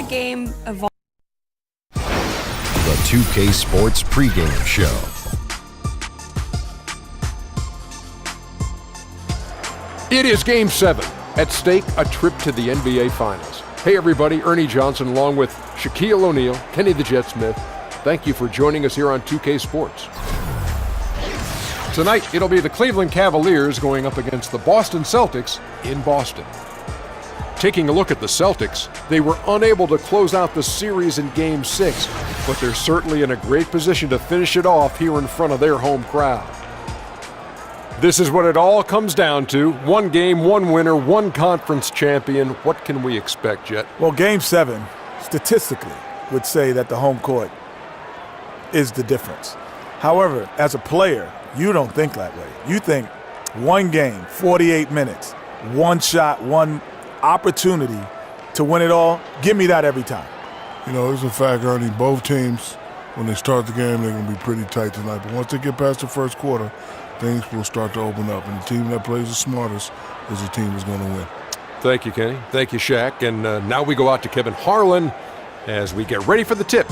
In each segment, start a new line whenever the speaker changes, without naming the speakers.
game evolve.
The 2K Sports pregame show.
It is Game 7. At stake, a trip to the NBA Finals. Hey everybody, Ernie Johnson along with Shaquille O'Neal, Kenny the Jet Smith. Thank you for joining us here on 2K Sports. Tonight, it'll be the Cleveland Cavaliers going up against the Boston Celtics in Boston. Taking a look at the Celtics, they were unable to close out the series in Game 6, but they're certainly in a great position to finish it off here in front of their home crowd. This is what it all comes down to. One game, one winner, one conference champion. What can we expect, Jet?
Well, Game 7, statistically, would say that the home court is the difference. However, as a player, you don't think that way. You think one game, 48 minutes, one shot, one opportunity to win it all. Give me that every time.
You know, it's a fact, Ernie. Both teams, when they start the game, they're going to be pretty tight tonight. But once they get past the first quarter, things will start to open up. And the team that plays the smartest is the team that's going to win.
Thank you, Kenny. Thank you, Shaq. And now we go out to Kevin Harlan as we get ready for the tip.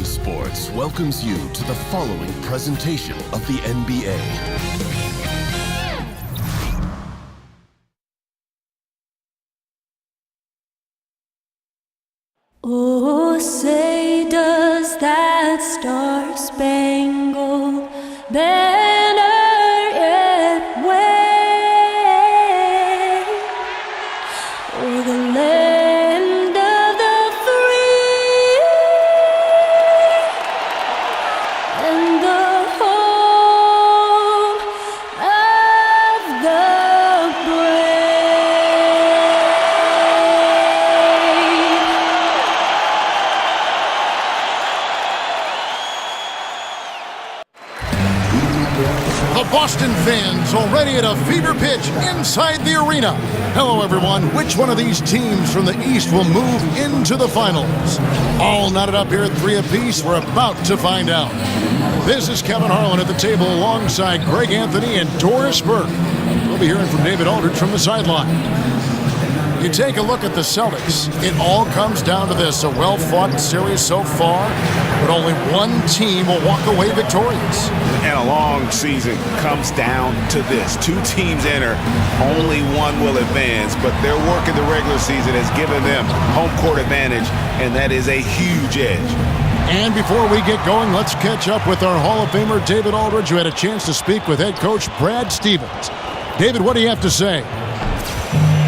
Sports welcomes you to the following presentation of the NBA.
Oh, say does that star-spangled banner yet wave o'er the land of the free and the home of the
Boston fans already at a fever pitch inside the arena. Hello, everyone. Which one of these teams from the East will move into the finals? All knotted up here at 3 apiece. We're about to find out. This is Kevin Harlan at the table alongside Greg Anthony and Doris Burke. We'll be hearing from David Aldridge from the sideline. You take a look at the Celtics, it all comes down to this. A well-fought series so far, but only one team will walk away victorious.
And a long season comes down to this. Two teams enter, only one will advance, but their work in the regular season has given them home court advantage, and that is a huge edge.
And before we get going, let's catch up with our Hall of Famer David Aldridge, who had a chance to speak with head coach Brad Stevens. David, what do you have to say?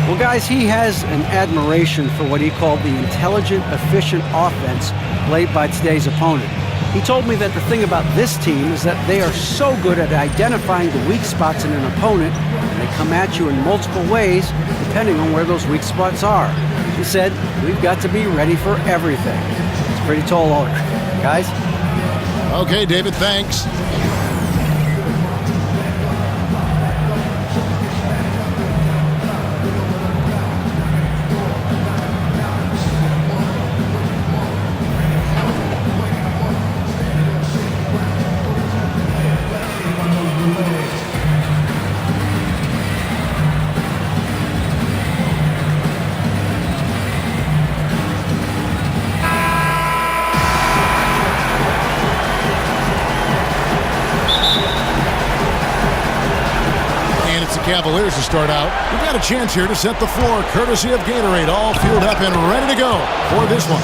Well, guys, he has an admiration for what he called the intelligent, efficient offense played by today's opponent. He told me that the thing about this team is that they are so good at identifying the weak spots in an opponent, and they come at you in multiple ways depending on where those weak spots are. He said, we've got to be ready for everything. It's a pretty tall order. Guys?
Okay, David, thanks. Cavaliers to start out. We've got a chance here to set the floor, courtesy of Gatorade, all fueled up and ready to go for this one.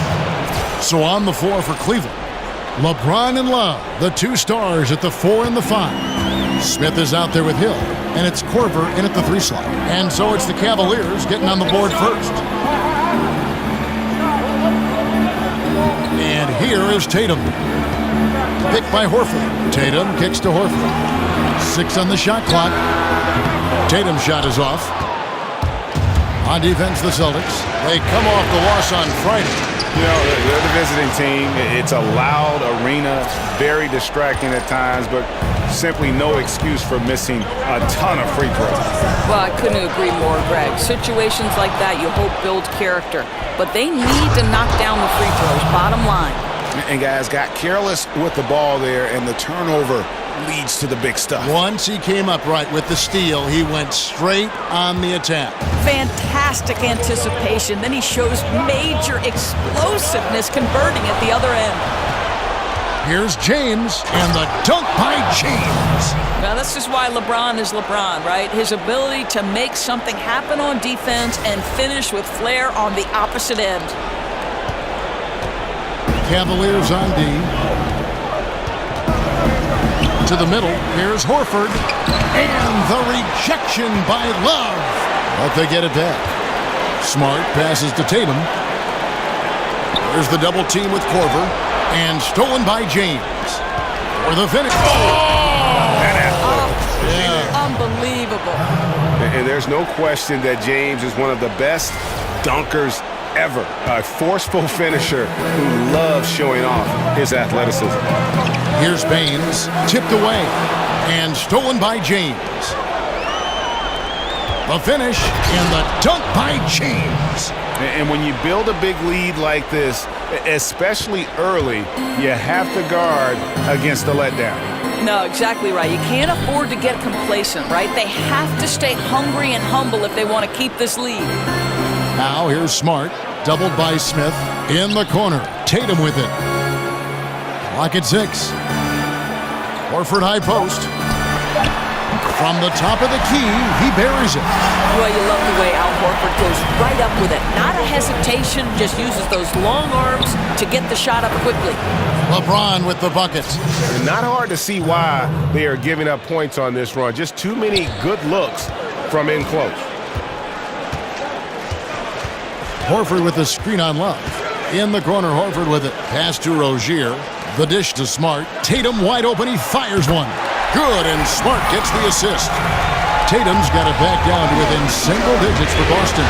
So on the floor for Cleveland, LeBron and Love, the two stars at the 4 and the 5. Smith is out there with Hill, and it's Korver in at the 3 slot. And so it's the Cavaliers getting on the board first. And here is Tatum. Picked by Horford. Tatum kicks to Horford. 6 on the shot clock. Tatum's shot is off. On defense, the Celtics. They come off the loss on Friday.
You know, they're the visiting team. It's a loud arena, very distracting at times, but simply no excuse for missing a ton of free throws.
Well, I couldn't agree more, Greg. Situations like that you hope build character, but they need to knock down the free throws, bottom line.
And guys got careless with the ball there, and the turnover leads to the big stuff.
Once he came up right with the steal, he went straight on the attack.
Fantastic anticipation. Then he shows major explosiveness converting at the other end.
Here's James, and the dunk by James.
Now, this is why LeBron is LeBron, right? His ability to make something happen on defense and finish with flair on the opposite end.
Cavaliers on D. To the middle, here's Horford. And the rejection by Love. But they get it back. Smart passes to Tatum. There's the double team with Korver. And stolen by James. For the finish.
Unbelievable.
And there's no question that James is one of the best dunkers ever. A forceful finisher who loves showing off his athleticism.
Here's Baines, tipped away, and stolen by James. The finish, and the dunk by James.
And when you build a big lead like this, especially early, you have to guard against the letdown.
No, exactly right. You can't afford to get complacent, right? They have to stay hungry and humble if they want to keep this lead.
Now here's Smart, doubled by Smith. In the corner, Tatum with it. Clock at 6. Horford high post. From the top of the key, he buries it.
Well, you love the way Al Horford goes right up with it. Not a hesitation, just uses those long arms to get the shot up quickly.
LeBron with the buckets.
And not hard to see why they are giving up points on this run. Just too many good looks from in close.
Horford with the screen on Love. In the corner, Horford with it. Pass to Rozier. The dish to Smart. Tatum wide open. He fires one. Good, and Smart gets the assist. Tatum's got it back down to within single digits for Boston.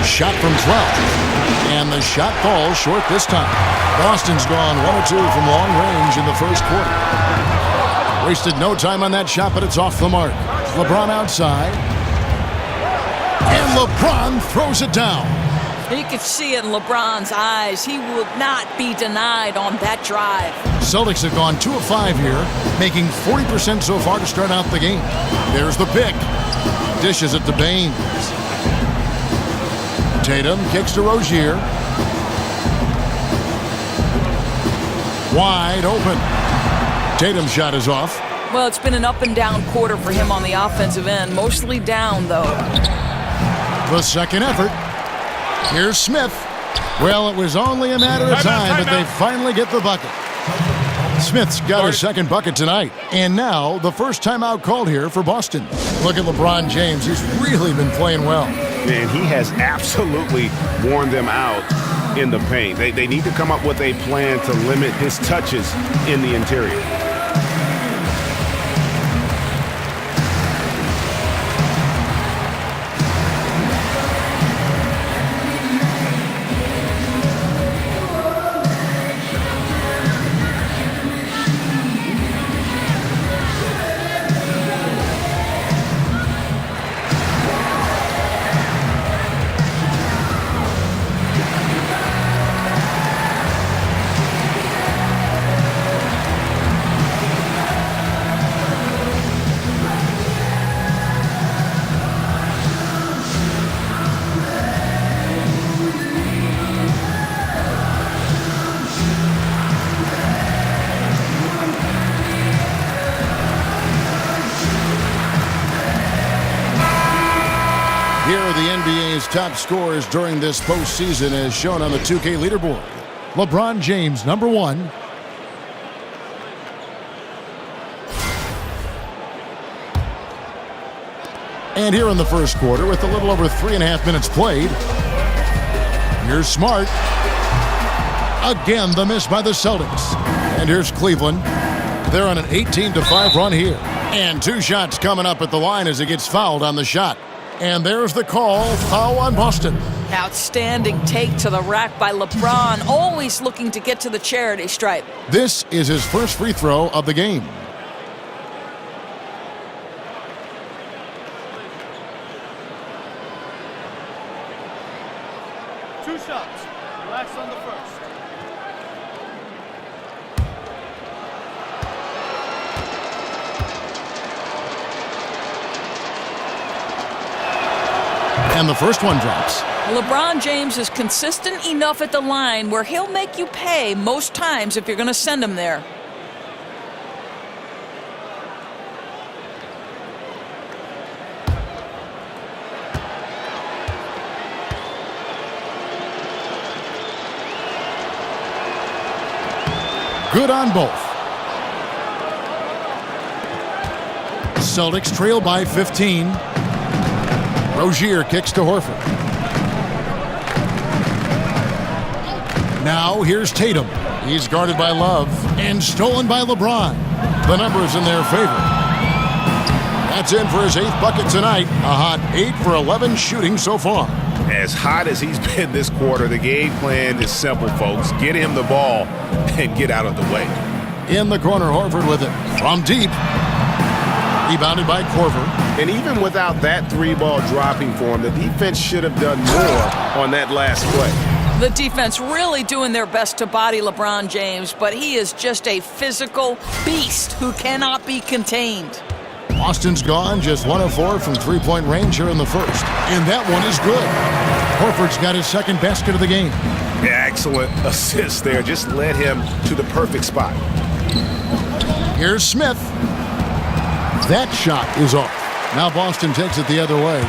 Shot from 12. And the shot falls short this time. Boston's gone 1 or 2 from long range in the first quarter. Wasted no time on that shot, but it's off the mark. LeBron outside. And LeBron throws it down.
You can see it in LeBron's eyes. He will not be denied on that drive.
Celtics have gone 2 of 5 here, making 40% so far to start out the game. There's the pick. Dishes it to Baines. Tatum kicks to Rozier. Wide open. Tatum's shot is off.
Well, it's been an up and down quarter for him on the offensive end. Mostly down, though.
The second effort. Here's Smith. Well, it was only a matter of time that they finally get the bucket. Smith's got his second bucket tonight. And now, the first timeout called here for Boston. Look at LeBron James. He's really been playing well.
And he has absolutely worn them out in the paint. They need to come up with a plan to limit his touches in the interior.
Here are the NBA's top scorers during this postseason as shown on the 2K leaderboard. LeBron James, number 1. And here in the first quarter, with a little over 3.5 minutes played, here's Smart. Again, the miss by the Celtics. And here's Cleveland. They're on an 18-5 run here. And 2 shots coming up at the line as it gets fouled on the shot. And there's the call, foul on Boston.
Outstanding take to the rack by LeBron, always looking to get to the charity stripe.
This is his first free throw of the game.
Two shots. Relax on the first.
And the first one drops.
LeBron James is consistent enough at the line where he'll make you pay most times if you're going to send him there.
Good on both. Celtics trail by 15. Rozier kicks to Horford. Now here's Tatum. He's guarded by Love and stolen by LeBron. The numbers in their favor. That's in for his 8th bucket tonight. A hot 8 for 11 shooting so far.
As hot as he's been this quarter, the game plan is simple, folks. Get him the ball and get out of the way.
In the corner, Horford with it. From deep. Rebounded by Korver.
And even without that 3-ball dropping for him, the defense should have done more on that last play.
The defense really doing their best to body LeBron James, but he is just a physical beast who cannot be contained.
Boston's gone just 1 of 4 from three-point range here in the first. And that one is good. Horford's got his second basket of the game.
Excellent assist there. Just led him to the perfect spot.
Here's Smith. That shot is off. Now Boston takes it the other way.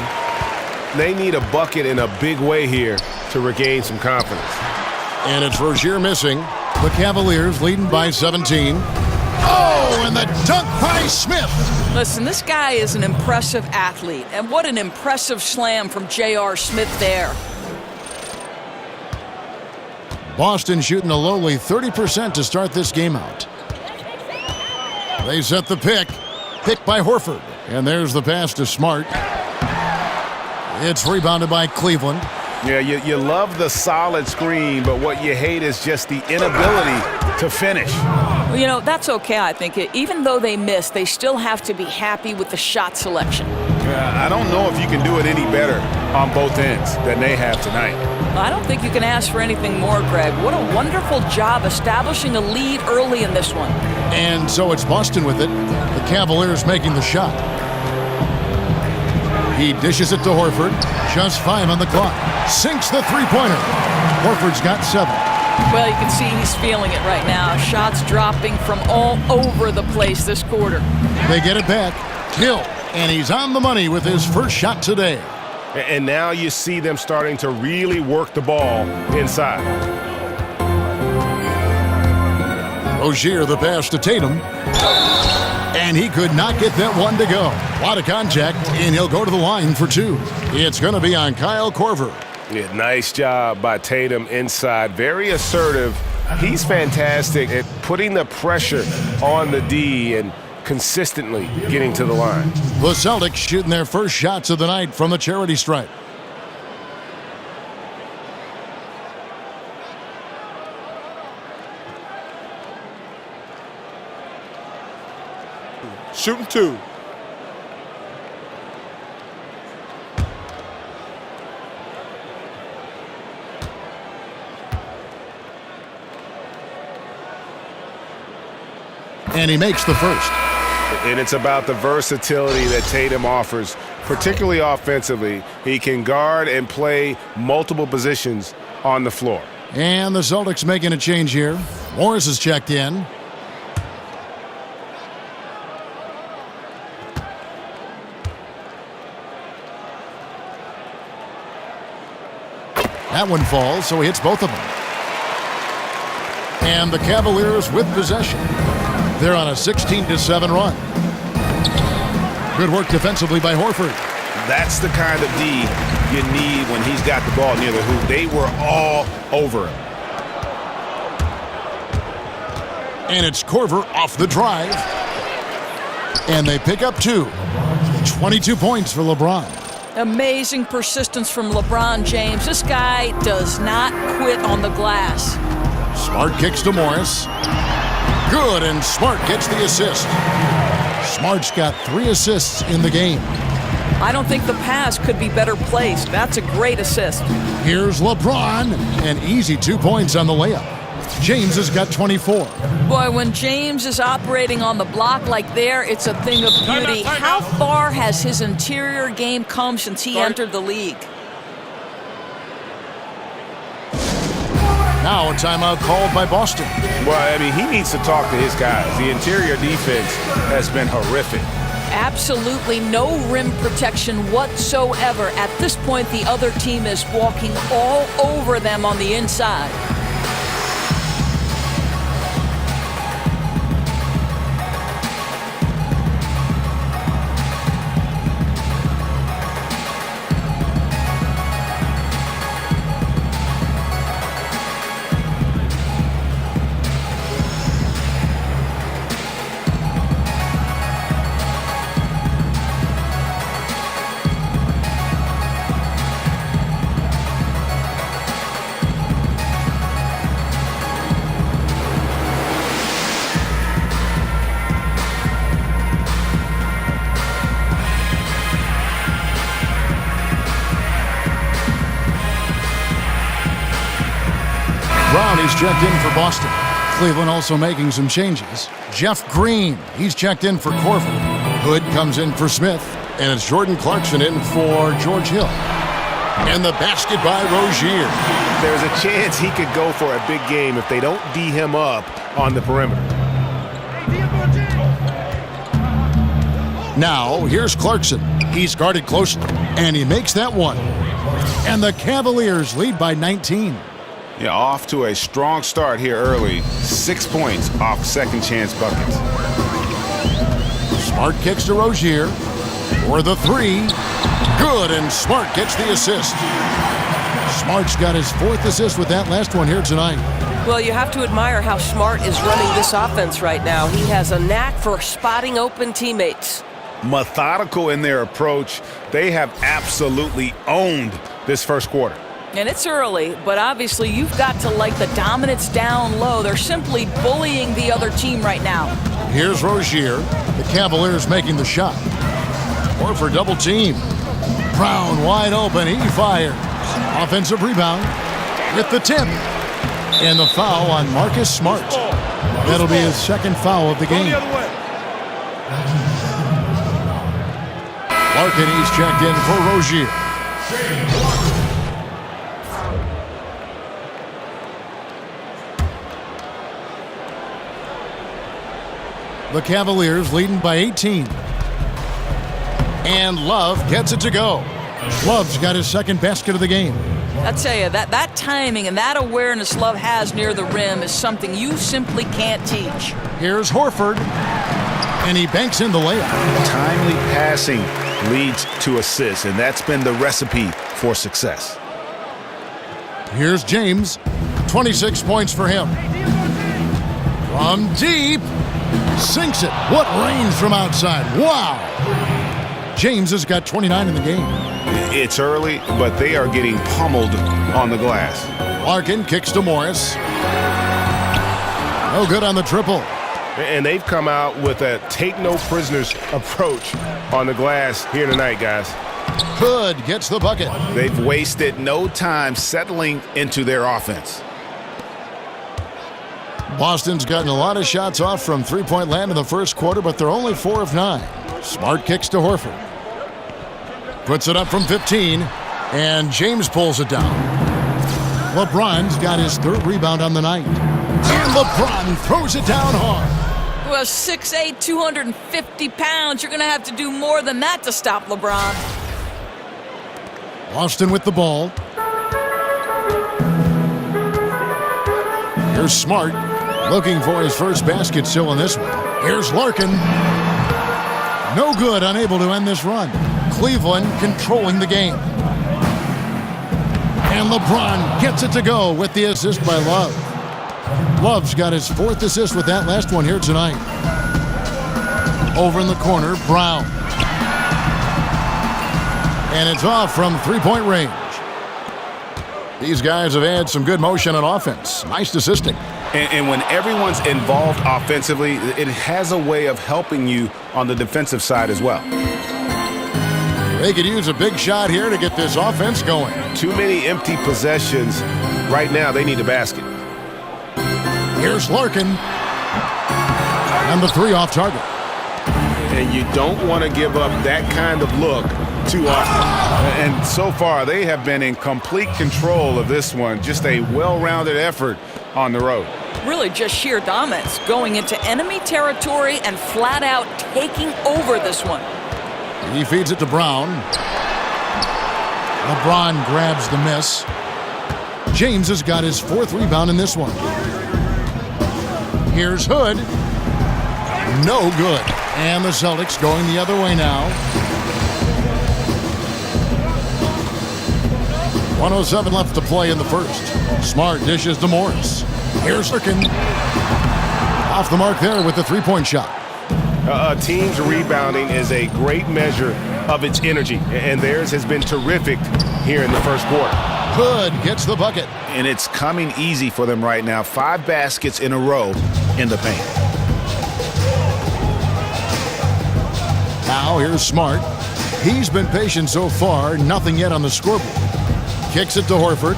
They need a bucket in a big way here to regain some confidence.
And it's Rozier missing. The Cavaliers leading by 17. Oh, and the dunk by Smith.
Listen, this guy is an impressive athlete, and what an impressive slam from J.R. Smith there.
Boston shooting a lowly 30% to start this game out. They set the pick. Picked by Horford. And there's the pass to Smart. It's rebounded by Cleveland.
Yeah, you love the solid screen, but what you hate is just the inability to finish.
Well, you know, that's okay, I think. Even though they missed, they still have to be happy with the shot selection.
I don't know if you can do it any better on both ends than they have tonight.
I don't think you can ask for anything more, Greg. What a wonderful job establishing a lead early in this one.
And so it's Boston with it. The Cavaliers making the shot. He dishes it to Horford. Just 5 on the clock. Sinks the three-pointer. Horford's got 7.
Well, you can see he's feeling it right now. Shots dropping from all over the place this quarter.
They get it back. Hill. And he's on the money with his first shot today.
And now you see them starting to really work the ball inside.
Rozier the pass to Tatum. And he could not get that one to go. A lot of contact, and he'll go to the line for 2. It's going to be on Kyle Korver.
Yeah, nice job by Tatum inside. Very assertive. He's fantastic at putting the pressure on the D and consistently getting to the line.
The Celtics shooting their first shots of the night from the charity stripe.
Shooting 2.
And he makes the first.
And it's about the versatility that Tatum offers, particularly offensively. He can guard and play multiple positions on the floor.
And the Celtics making a change here. Morris is checked in. That one falls, so he hits both of them. And the Cavaliers with possession. They're on a 16-7 run. Good work defensively by Horford.
That's the kind of D you need when he's got the ball near the hoop. They were all over him.
And it's Korver off the drive. And they pick up 2. 22 points for LeBron.
Amazing persistence from LeBron James. This guy does not quit on the glass.
Smart kicks to Morris. Good, and Smart gets the assist. Smart's got 3 assists in the game.
I don't think the pass could be better placed. That's a great assist.
Here's LeBron. An easy 2 points on the layup. James has got 24.
Boy, when James is operating on the block like there, it's a thing of beauty. How far has his interior game come since he entered the league?
Now a timeout called by Boston.
Well, I mean, he needs to talk to his guys. The interior defense has been horrific.
Absolutely no rim protection whatsoever. At this point, the other team is walking all over them on the inside.
Brown, he's checked in for Boston. Cleveland also making some changes. Jeff Green, he's checked in for Corver. Hood comes in for Smith. And it's Jordan Clarkson in for George Hill. And the basket by Rozier.
There's a chance he could go for a big game if they don't D him up on the perimeter.
Now, here's Clarkson. He's guarded closely, and he makes that one. And the Cavaliers lead by 19.
Yeah, off to a strong start here early. 6 points off second chance buckets.
Smart kicks to Rozier for the three. Good, and Smart gets the assist. Smart's got his 4th assist with that last one here tonight.
Well, you have to admire how Smart is running this offense right now. He has a knack for spotting open teammates.
Methodical in their approach. They have absolutely owned this first quarter.
And it's early, but obviously you've got to like the dominance down low. They're simply bullying the other team right now.
Here's Rozier. The Cavaliers making the shot. Or for double team. Brown wide open. He fires. Offensive rebound with the tip. And the foul on Marcus Smart. That'll be his 2nd foul of the game. Larkin, he's checked in for Rozier. The Cavaliers leading by 18. And Love gets it to go. Love's got his 2nd basket of the game.
I tell you, that timing and that awareness Love has near the rim is something you simply can't teach.
Here's Horford. And he banks in the layup.
Timely passing leads to assists, and that's been the recipe for success.
Here's James. 26 points for him. From deep. Sinks it. What range from outside. Wow. James has got 29 in the game.
It's early, but they are getting pummeled on the glass.
Larkin kicks to Morris. No good on the triple.
And they've come out with a take-no-prisoners approach on the glass here tonight, guys.
Hood gets the bucket.
They've wasted no time settling into their offense.
Boston's gotten a lot of shots off from three-point land in the first quarter, but they're only 4 of 9. Smart kicks to Horford. Puts it up from 15, and James pulls it down. LeBron's got his 3rd rebound on the night. And LeBron throws it down hard.
Well, 6'8", 250 pounds. You're going to have to do more than that to stop LeBron.
Boston with the ball. Here's Smart, looking for his first basket still in this one. Here's Larkin. No good, unable to end this run. Cleveland controlling the game. And LeBron gets it to go with the assist by Love. Love's got his 4th assist with that last one here tonight. Over in the corner, Brown. And it's off from 3-point range. These guys have had some good motion on offense. Nice assisting.
And when everyone's involved offensively, it has a way of helping you on the defensive side as well.
They could use a big shot here to get this offense going.
Too many empty possessions. Right now, they need a basket.
Here's Larkin. And the 3 off target.
And you don't want to give up that kind of look too often. And so far, they have been in complete control of this one. Just a well-rounded effort on the road.
Really just sheer dominance, going into enemy territory and flat out taking over this one.
He feeds it to Brown. LeBron grabs the miss. James has got his 4th rebound in this one. Here's Hood. No good. And the Celtics going the other way now. 1:07 left to play in the first. Smart dishes to Morris. Here's Lurkin. Off the mark there with the three-point shot.
A team's rebounding is a great measure of its energy, and theirs has been terrific here in the first quarter.
Hood gets the bucket.
And it's coming easy for them right now. 5 baskets in a row in the paint.
Now here's Smart. He's been patient so far, nothing yet on the scoreboard. Kicks it to Horford.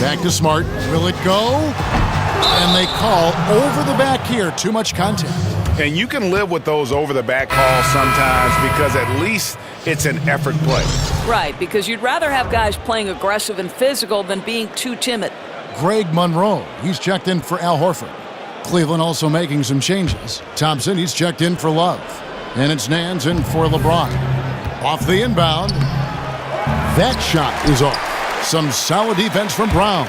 Back to Smart. Will it go? And they call over the back here. Too much contact.
And you can live with those over-the-back calls sometimes because at least it's an effort play.
Right, because you'd rather have guys playing aggressive and physical than being too timid.
Greg Monroe. He's checked in for Al Horford. Cleveland also making some changes. Thompson, he's checked in for Love. And it's Nance in for LeBron. Off the inbound. That shot is off. Some solid defense from Brown.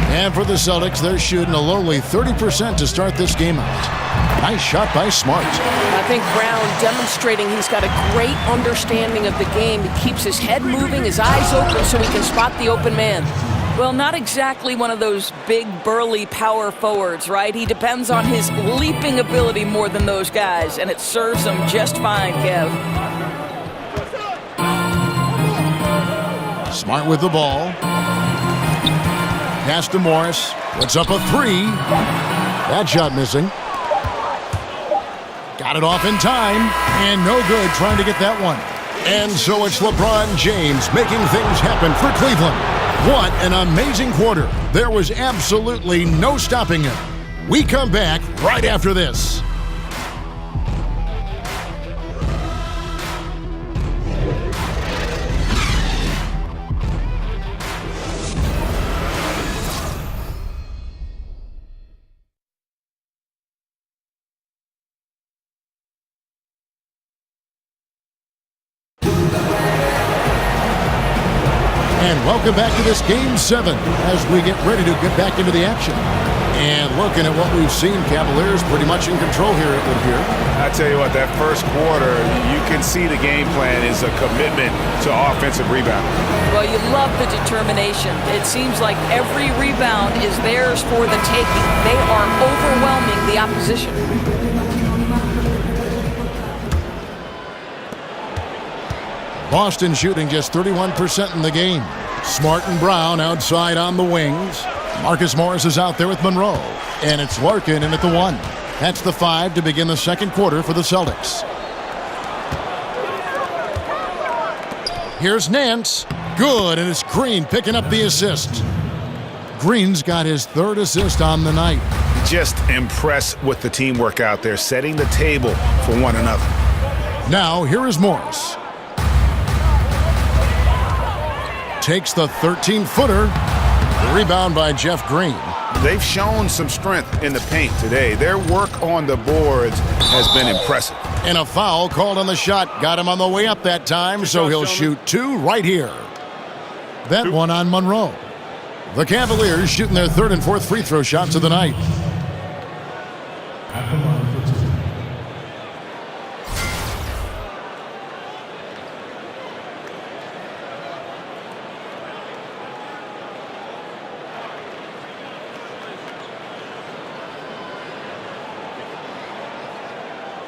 And for the Celtics, they're shooting a lowly 30% to start this game out. Nice shot by Smart.
I think Brown demonstrating he's got a great understanding of the game. He keeps his head moving, his eyes open so he can spot the open man.
Well, not exactly one of those big, burly power forwards, right? He depends on his leaping ability more than those guys, and it serves him just fine, Kev.
Smart with the ball. Pass to Morris. Puts up a 3. That shot missing. Got it off in time. And no good trying to get that one. And so it's LeBron James making things happen for Cleveland. What an amazing quarter. There was absolutely no stopping him. We come back right after this. And welcome back to this Game 7 as we get ready to get back into the action. And looking at what we've seen, Cavaliers pretty much in control here, it would appear.
I tell you what, that first quarter, you can see the game plan is a commitment to offensive rebounding.
Well, you love the determination. It seems like every rebound is theirs for the taking. They are overwhelming the opposition.
Boston shooting just 31% in the game. Smart and Brown outside on the wings. Marcus Morris is out there with Monroe. And it's Larkin in at the 1. That's the 5 to begin the second quarter for the Celtics. Here's Nance. Good, and it's Green picking up the assist. Green's got his 3rd assist on the night.
Just impressed with the teamwork out there, setting the table for one another.
Now, here is Morris. Takes the 13-footer. The rebound by Jeff Green.
They've shown some strength in the paint today. Their work on the boards has been impressive.
And a foul called on the shot. Got him on the way up that time, so he'll shoot 2 right here. That one on Monroe. The Cavaliers shooting their 3rd and 4th free throw shots of the night.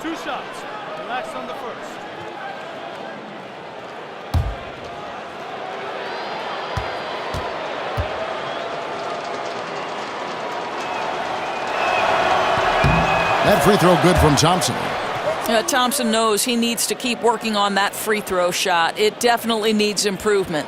Two shots. Relax on the first.
That free throw good from Thompson.
Thompson knows he needs to keep working on that free throw shot. It definitely needs improvement.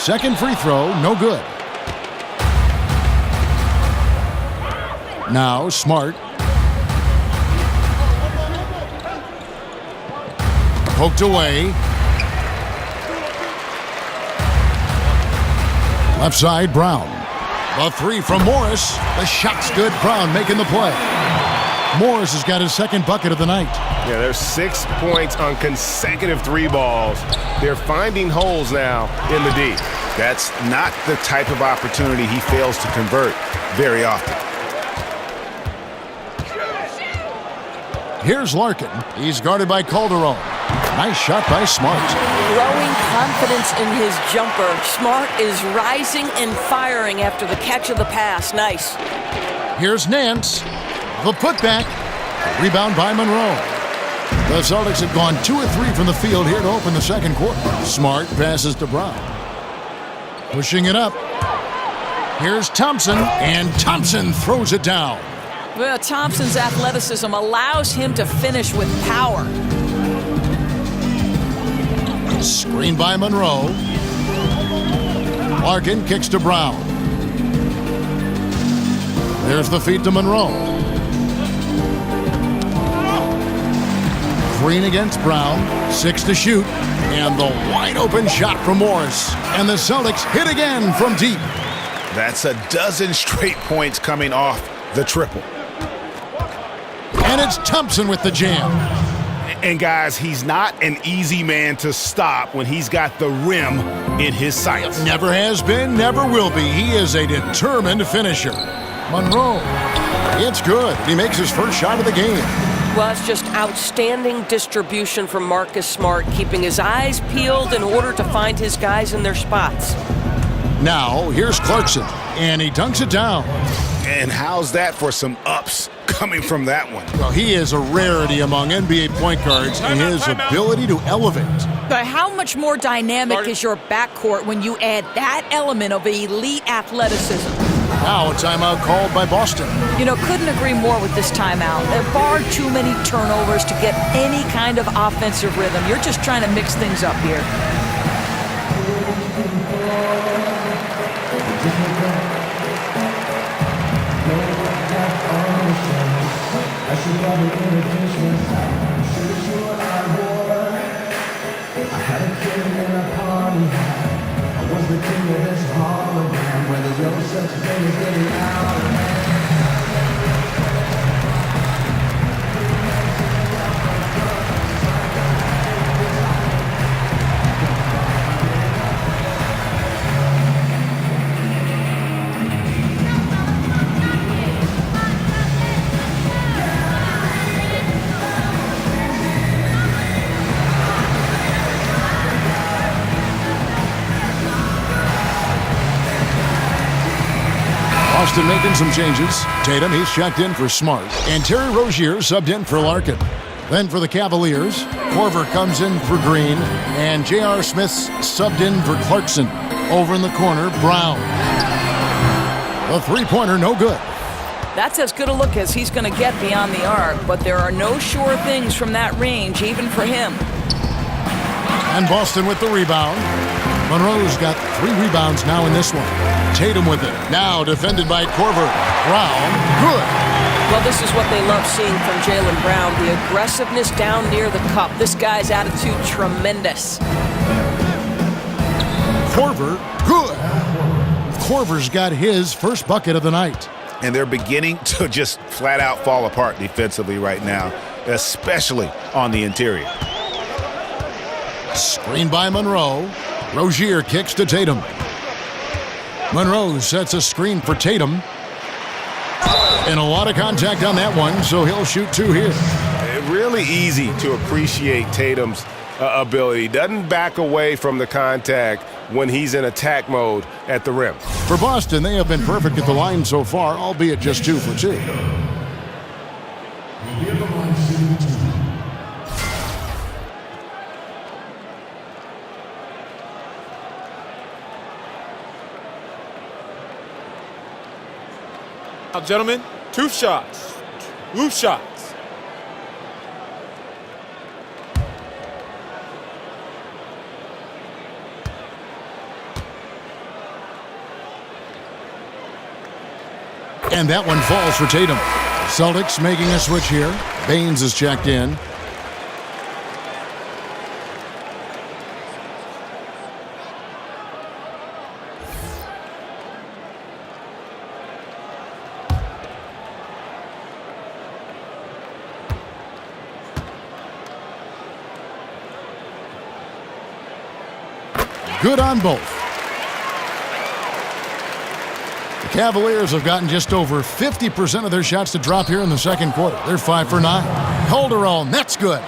Second free throw, no good. Now Smart. Poked away. Left side, Brown. The three from Morris. The shot's good. Brown making the play. Morris has got his second bucket of the night.
Yeah, there's 6 points on consecutive 3 balls. They're finding holes now in the D.
That's not the type of opportunity he fails to convert very often.
Here's Larkin. He's guarded by Calderon. Nice shot by Smart.
Growing confidence in his jumper. Smart is rising and firing after the catch of the pass. Nice.
Here's Nance. The putback. Rebound by Monroe. The Celtics have gone 2 of 3 from the field here to open the second quarter. Smart passes to Brown. Pushing it up. Here's Thompson, and Thompson throws it down.
Well, Thompson's athleticism allows him to finish with power.
Screen by Monroe. Larkin kicks to Brown. There's the feed to Monroe. Green against Brown. 6 to shoot. And the wide open shot from Morris. And the Celtics hit again from deep.
That's a dozen straight points coming off the triple.
And it's Thompson with the jam.
And guys, he's not an easy man to stop when he's got the rim in his sights.
Never has been, never will be. He is a determined finisher. Monroe. It's good. He makes his first shot of the game.
Well, it's just outstanding distribution from Marcus Smart, keeping his eyes peeled in order to find his guys in their spots.
Now, here's Clarkson, and he dunks it down.
And how's that for some ups coming from that one?
Well, he is a rarity among NBA point guards in his ability to elevate.
But how much more dynamic is your backcourt when you add that element of elite athleticism?
Now a timeout called by Boston.
You know, couldn't agree more with this timeout. There are far too many turnovers to get any kind of offensive rhythm. You're just trying to mix things up here.
Boston making some changes. Tatum, he's checked in for Smart. And Terry Rozier subbed in for Larkin. Then for the Cavaliers, Korver comes in for Green. And J.R. Smith's subbed in for Clarkson. Over in the corner, Brown. The three-pointer, no good.
That's as good a look as he's going to get beyond the arc, but there are no sure things from that range, even for him.
And Boston with the rebound. Monroe's got 3 rebounds now in this one. Tatum with it. Now defended by Korver. Brown, good.
Well, this is what they love seeing from Jaylen Brown, the aggressiveness down near the cup. This guy's attitude, tremendous.
Korver, good. Korver's got his first bucket of the night.
And they're beginning to just flat out fall apart defensively right now, especially on the interior.
Screen by Monroe. Rozier kicks to Tatum. Monroe sets a screen for Tatum. And a lot of contact on that one, so he'll shoot 2 here.
Really easy to appreciate Tatum's ability. Doesn't back away from the contact when he's in attack mode at the rim.
For Boston, they have been perfect at the line so far, albeit just 2 for 2.
Now, gentlemen, 2 shots. 2 shots.
And that one falls for Tatum. Celtics making a switch here. Baines is checked in. Good on both. The Cavaliers have gotten just over 50% of their shots to drop here in the second quarter. They're 5 for 9. Calderon, that's good.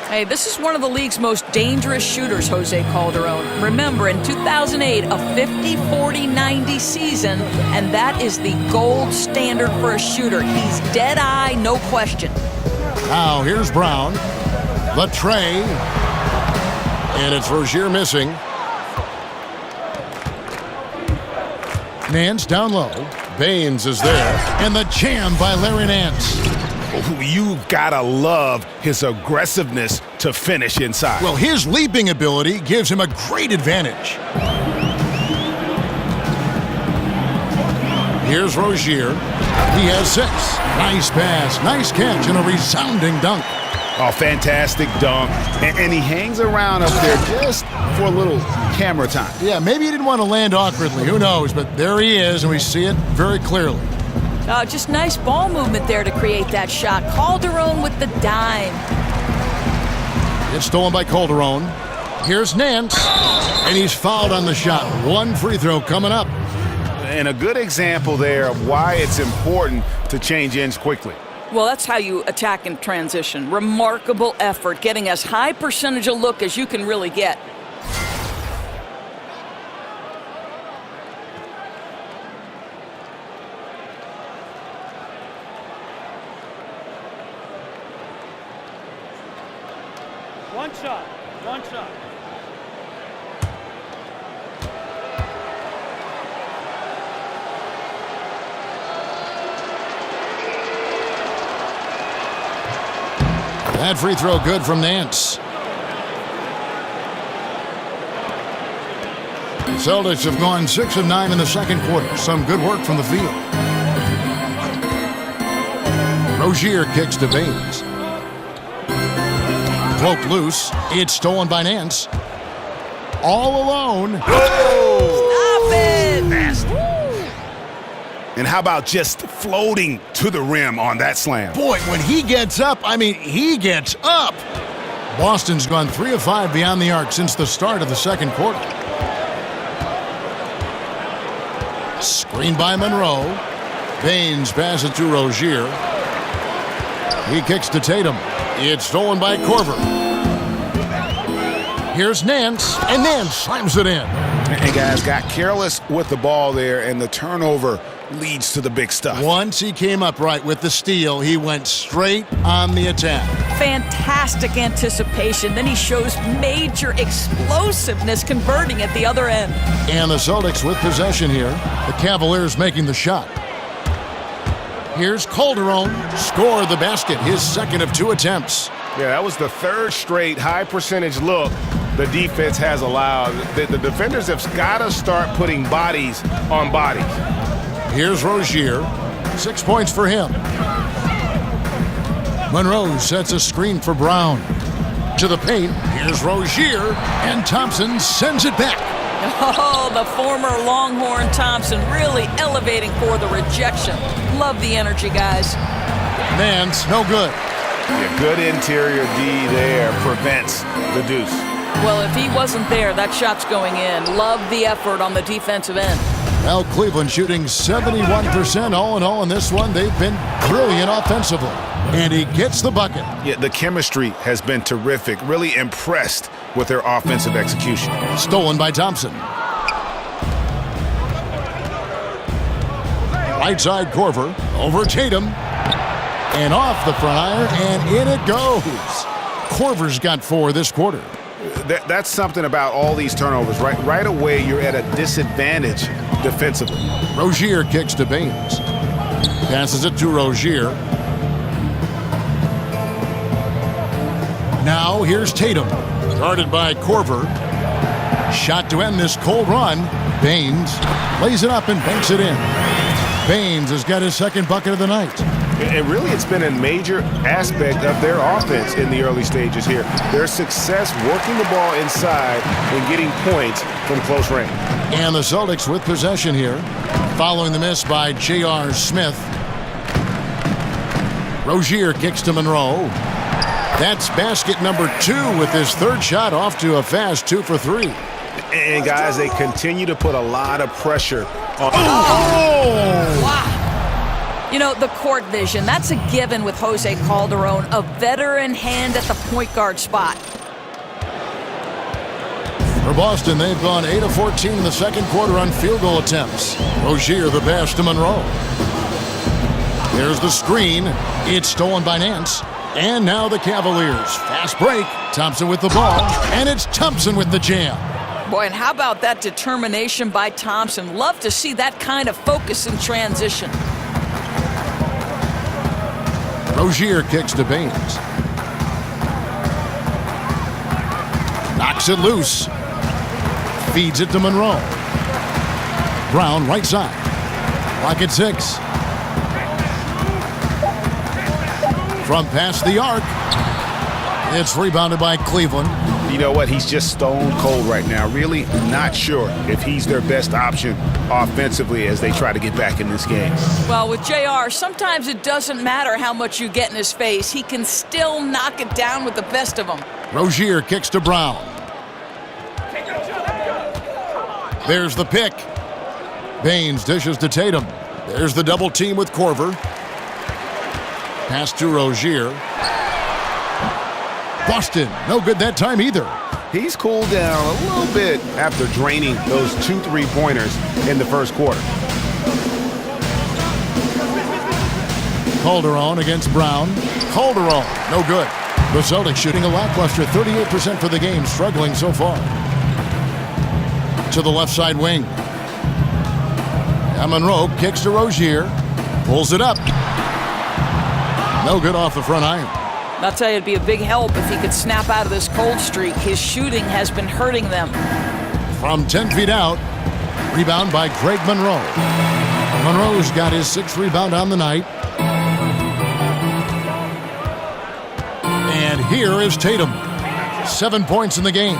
Hey, this is one of the league's most dangerous shooters, Jose Calderon. Remember, in 2008, a 50-40-90 season, and that is the gold standard for a shooter. He's dead-eye, no question.
Now, here's Brown. The tray. And it's Rozier missing. Nance down low. Baines is there. And the jam by Larry Nance.
You gotta love his aggressiveness to finish inside.
Well, his leaping ability gives him a great advantage. Here's Rozier. He has 6. Nice pass, nice catch, and a resounding dunk.
Oh, fantastic dunk. And he hangs around up there just for a little camera time.
Yeah, maybe he didn't want to land awkwardly. Who knows? But there he is, and we see it very clearly.
Just nice ball movement there to create that shot. Calderon with the dime.
It's stolen by Calderon. Here's Nance, and he's fouled on the shot. One free throw coming up.
And a good example there of why it's important to change ends quickly.
Well, that's how you attack in transition. Remarkable effort, getting as high percentage a look as you can really get.
One shot.
That free throw good from Nance. The Celtics have gone 6 of 9 in the second quarter. Some good work from the field. Rozier kicks to Baines. Cloak loose. It's stolen by Nance. All alone.
Stop it!
Nasty. And how about just floating to the rim on that slam?
Boy, when he gets up, he gets up. Boston's gone 3 of 5 beyond the arc since the start of the second quarter. Screen by Monroe. Baines passes to Rozier. He kicks to Tatum. It's stolen by Korver. Here's Nance, and Nance slams it in.
And guys got careless with the ball there, and the turnover leads to the big stuff.
Once he came up right with the steal, he went straight on the attack.
Fantastic anticipation. Then he shows major explosiveness converting at the other end.
And the Celtics with possession here. The Cavaliers making the shot. Here's Calderon. Scored the basket, his second of 2 attempts.
Yeah, that was the 3rd straight high percentage look the defense has allowed. The defenders have got to start putting bodies on bodies.
Here's Rozier. 6 points for him. Monroe sets a screen for Brown. To the paint. Here's Rozier. And Thompson sends it back.
Oh, the former Longhorn Thompson really elevating for the rejection. Love the energy, guys.
Nance, no good.
Yeah, good interior D there prevents the deuce.
Well, if he wasn't there, that shot's going in. Love the effort on the defensive end.
Well, Cleveland shooting 71% all in all in this one. They've been brilliant offensively. And he gets the bucket.
Yeah, the chemistry has been terrific. Really impressed with their offensive execution.
Stolen by Thompson. Right side Korver. Over Tatum. And off the front iron, and in it goes. Korver's got 4 this quarter.
That's something about all these turnovers. Right away, you're at a disadvantage defensively.
Rozier kicks to Baines. Passes it to Rozier. Now here's Tatum. Guarded by Korver. Shot to end this cold run. Baines lays it up and banks it in. Baines has got his second bucket of the night.
And really, it's been a major aspect of their offense in the early stages here. Their success working the ball inside and getting points from close range.
And the Celtics with possession here, following the miss by J.R. Smith. Rozier kicks to Monroe. That's basket number 2 with his third shot off to a fast 2 for 3.
And guys, they continue to put a lot of pressure on.
Wow. You know, the court vision, that's a given with Jose Calderon, a veteran hand at the point guard spot.
For Boston, they've gone 8 of 14 in the second quarter on field goal attempts. Rozier the pass to Monroe. There's the screen. It's stolen by Nance. And now the Cavaliers. Fast break. Thompson with the ball. And it's Thompson with the jam.
Boy, and how about that determination by Thompson? Love to see that kind of focus in transition.
Rozier kicks to Baines. Knocks it loose. Feeds it to Monroe. Brown right side. Clock at 6. From past the arc. It's rebounded by Cleveland.
You know what? He's just stone cold right now. Really not sure if he's their best option offensively as they try to get back in this game.
Well, with JR, sometimes it doesn't matter how much you get in his face. He can still knock it down with the best of them.
Rozier kicks to Brown. There's the pick. Baines dishes to Tatum. There's the double team with Korver. Pass to Rozier. Boston, no good that time either.
He's cooled down a little bit after draining those 2 3-pointers in the first quarter.
Calderon against Brown. Calderon, no good. The Celtics shooting a lackluster 38% for the game, struggling so far. To the left side wing. And Monroe kicks to Rozier. Pulls it up. No good off the front iron.
I'll tell you, it'd be a big help if he could snap out of this cold streak. His shooting has been hurting them.
From 10 feet out, rebound by Greg Monroe. Monroe's got his 6th rebound on the night. And here is Tatum. 7 points in the game.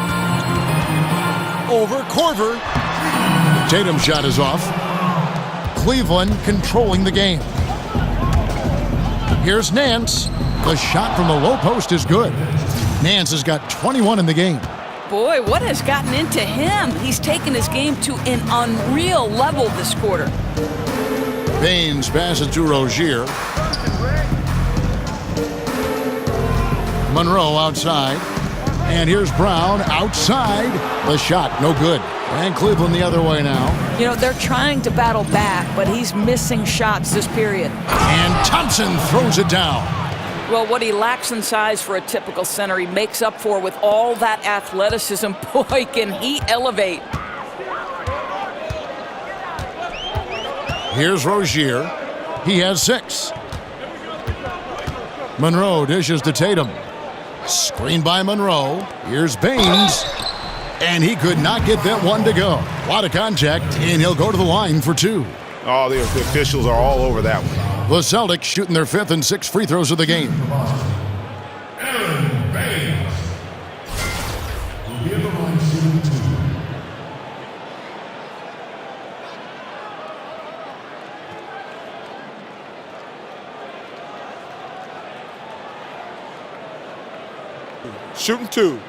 Over Korver. Tatum's shot is off. Cleveland controlling the game. Here's Nance. The shot from the low post is good. Nance has got 21 in the game.
Boy, what has gotten into him? He's taken his game to an unreal level this quarter.
Baines passes to Rozier. Monroe outside. And here's Brown outside. The shot, no good. And Cleveland the other way now.
You know, they're trying to battle back, but he's missing shots this period.
And Thompson throws it down.
Well, what he lacks in size for a typical center, he makes up for with all that athleticism. Boy, can he elevate.
Here's Rozier. He has 6. Monroe dishes to Tatum. Screen by Monroe. Here's Baines. And he could not get that one to go. A lot of contact, and he'll go to the line for 2.
Oh, the officials are all over that one.
The Celtics shooting their 5th and 6th free throws of the game.
Shooting 2.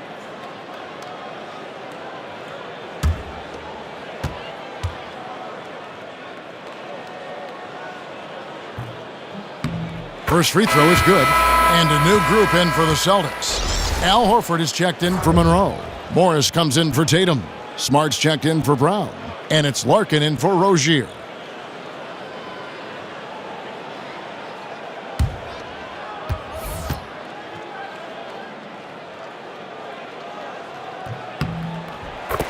First free throw is good. And a new group in for the Celtics. Al Horford is checked in for Monroe. Morris comes in for Tatum. Smart's checked in for Brown. And it's Larkin in for Rozier.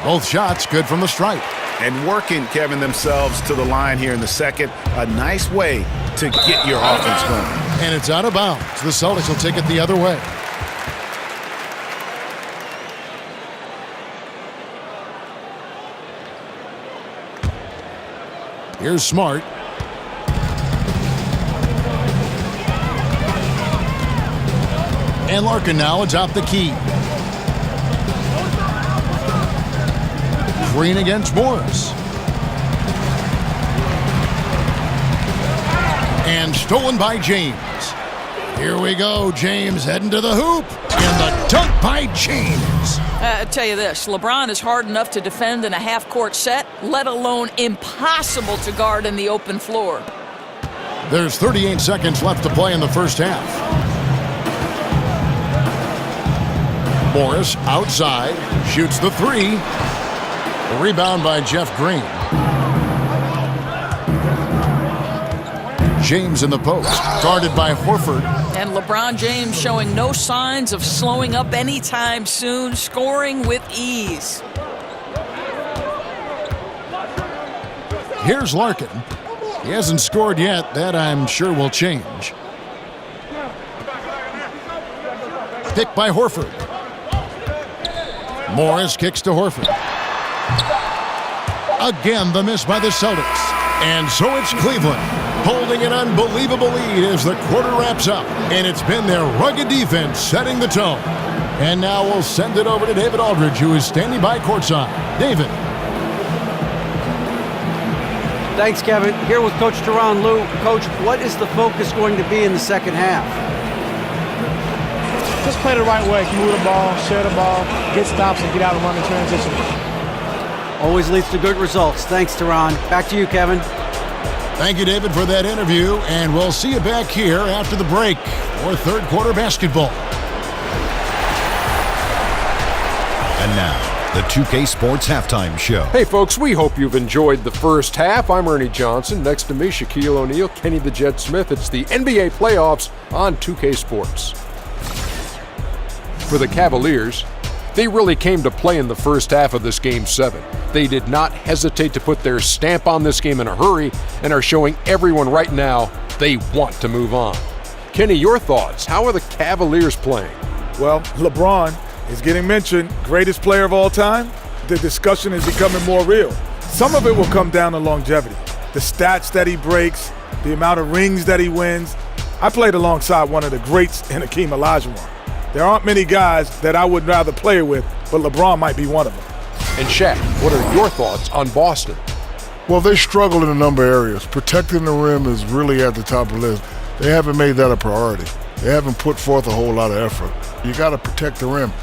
Both shots good from the stripe.
And working, Kevin, themselves to the line here in the second. A nice way to get your offense going.
And it's out of bounds. The Celtics will take it the other way. Here's Smart. And Larkin now atop the key. Green against Morris. And stolen by James. Here we go, James heading to the hoop. And the dunk by James.
I tell you this, LeBron is hard enough to defend in a half-court set, let alone impossible to guard in the open floor.
There's 38 seconds left to play in the first half. Morris outside, shoots the three. A rebound by Jeff Green. James in the post, guarded by Horford.
And LeBron James showing no signs of slowing up anytime soon, scoring with ease.
Here's Larkin. He hasn't scored yet. That I'm sure will change. Picked by Horford. Morris kicks to Horford. Again, the miss by the Celtics. And so it's Cleveland, holding an unbelievable lead as the quarter wraps up. And it's been their rugged defense setting the tone. And now we'll send it over to David Aldridge, who is standing by courtside. David.
Thanks, Kevin. Here with Coach Teron Lou. Coach, what is the focus going to be in the second half?
Just play the right way. Move the ball, share the ball, get stops, and get out and run in transition.
Always leads to good results. Thanks, Teron. Back to you, Kevin.
Thank you, David, for that interview, and we'll see you back here after the break for third quarter basketball.
And now, the 2K Sports Halftime Show.
Hey, folks, we hope you've enjoyed the first half. I'm Ernie Johnson. Next to me, Shaquille O'Neal, Kenny the Jet Smith. It's the NBA playoffs on 2K Sports. For the Cavaliers, they really came to play in the first half of this Game 7. They did not hesitate to put their stamp on this game in a hurry and are showing everyone right now they want to move on. Kenny, your thoughts? How are the Cavaliers playing?
Well, LeBron is getting mentioned, greatest player of all time. The discussion is becoming more real. Some of it will come down to longevity, the stats that he breaks, the amount of rings that he wins. I played alongside one of the greats in Hakeem Olajuwon. There aren't many guys that I would rather play with, but LeBron might be one of them.
And Shaq, what are your thoughts on Boston?
Well, they struggle in a number of areas. Protecting the rim is really at the top of the list. They haven't made that a priority. They haven't put forth a whole lot of effort. You got to protect the rim.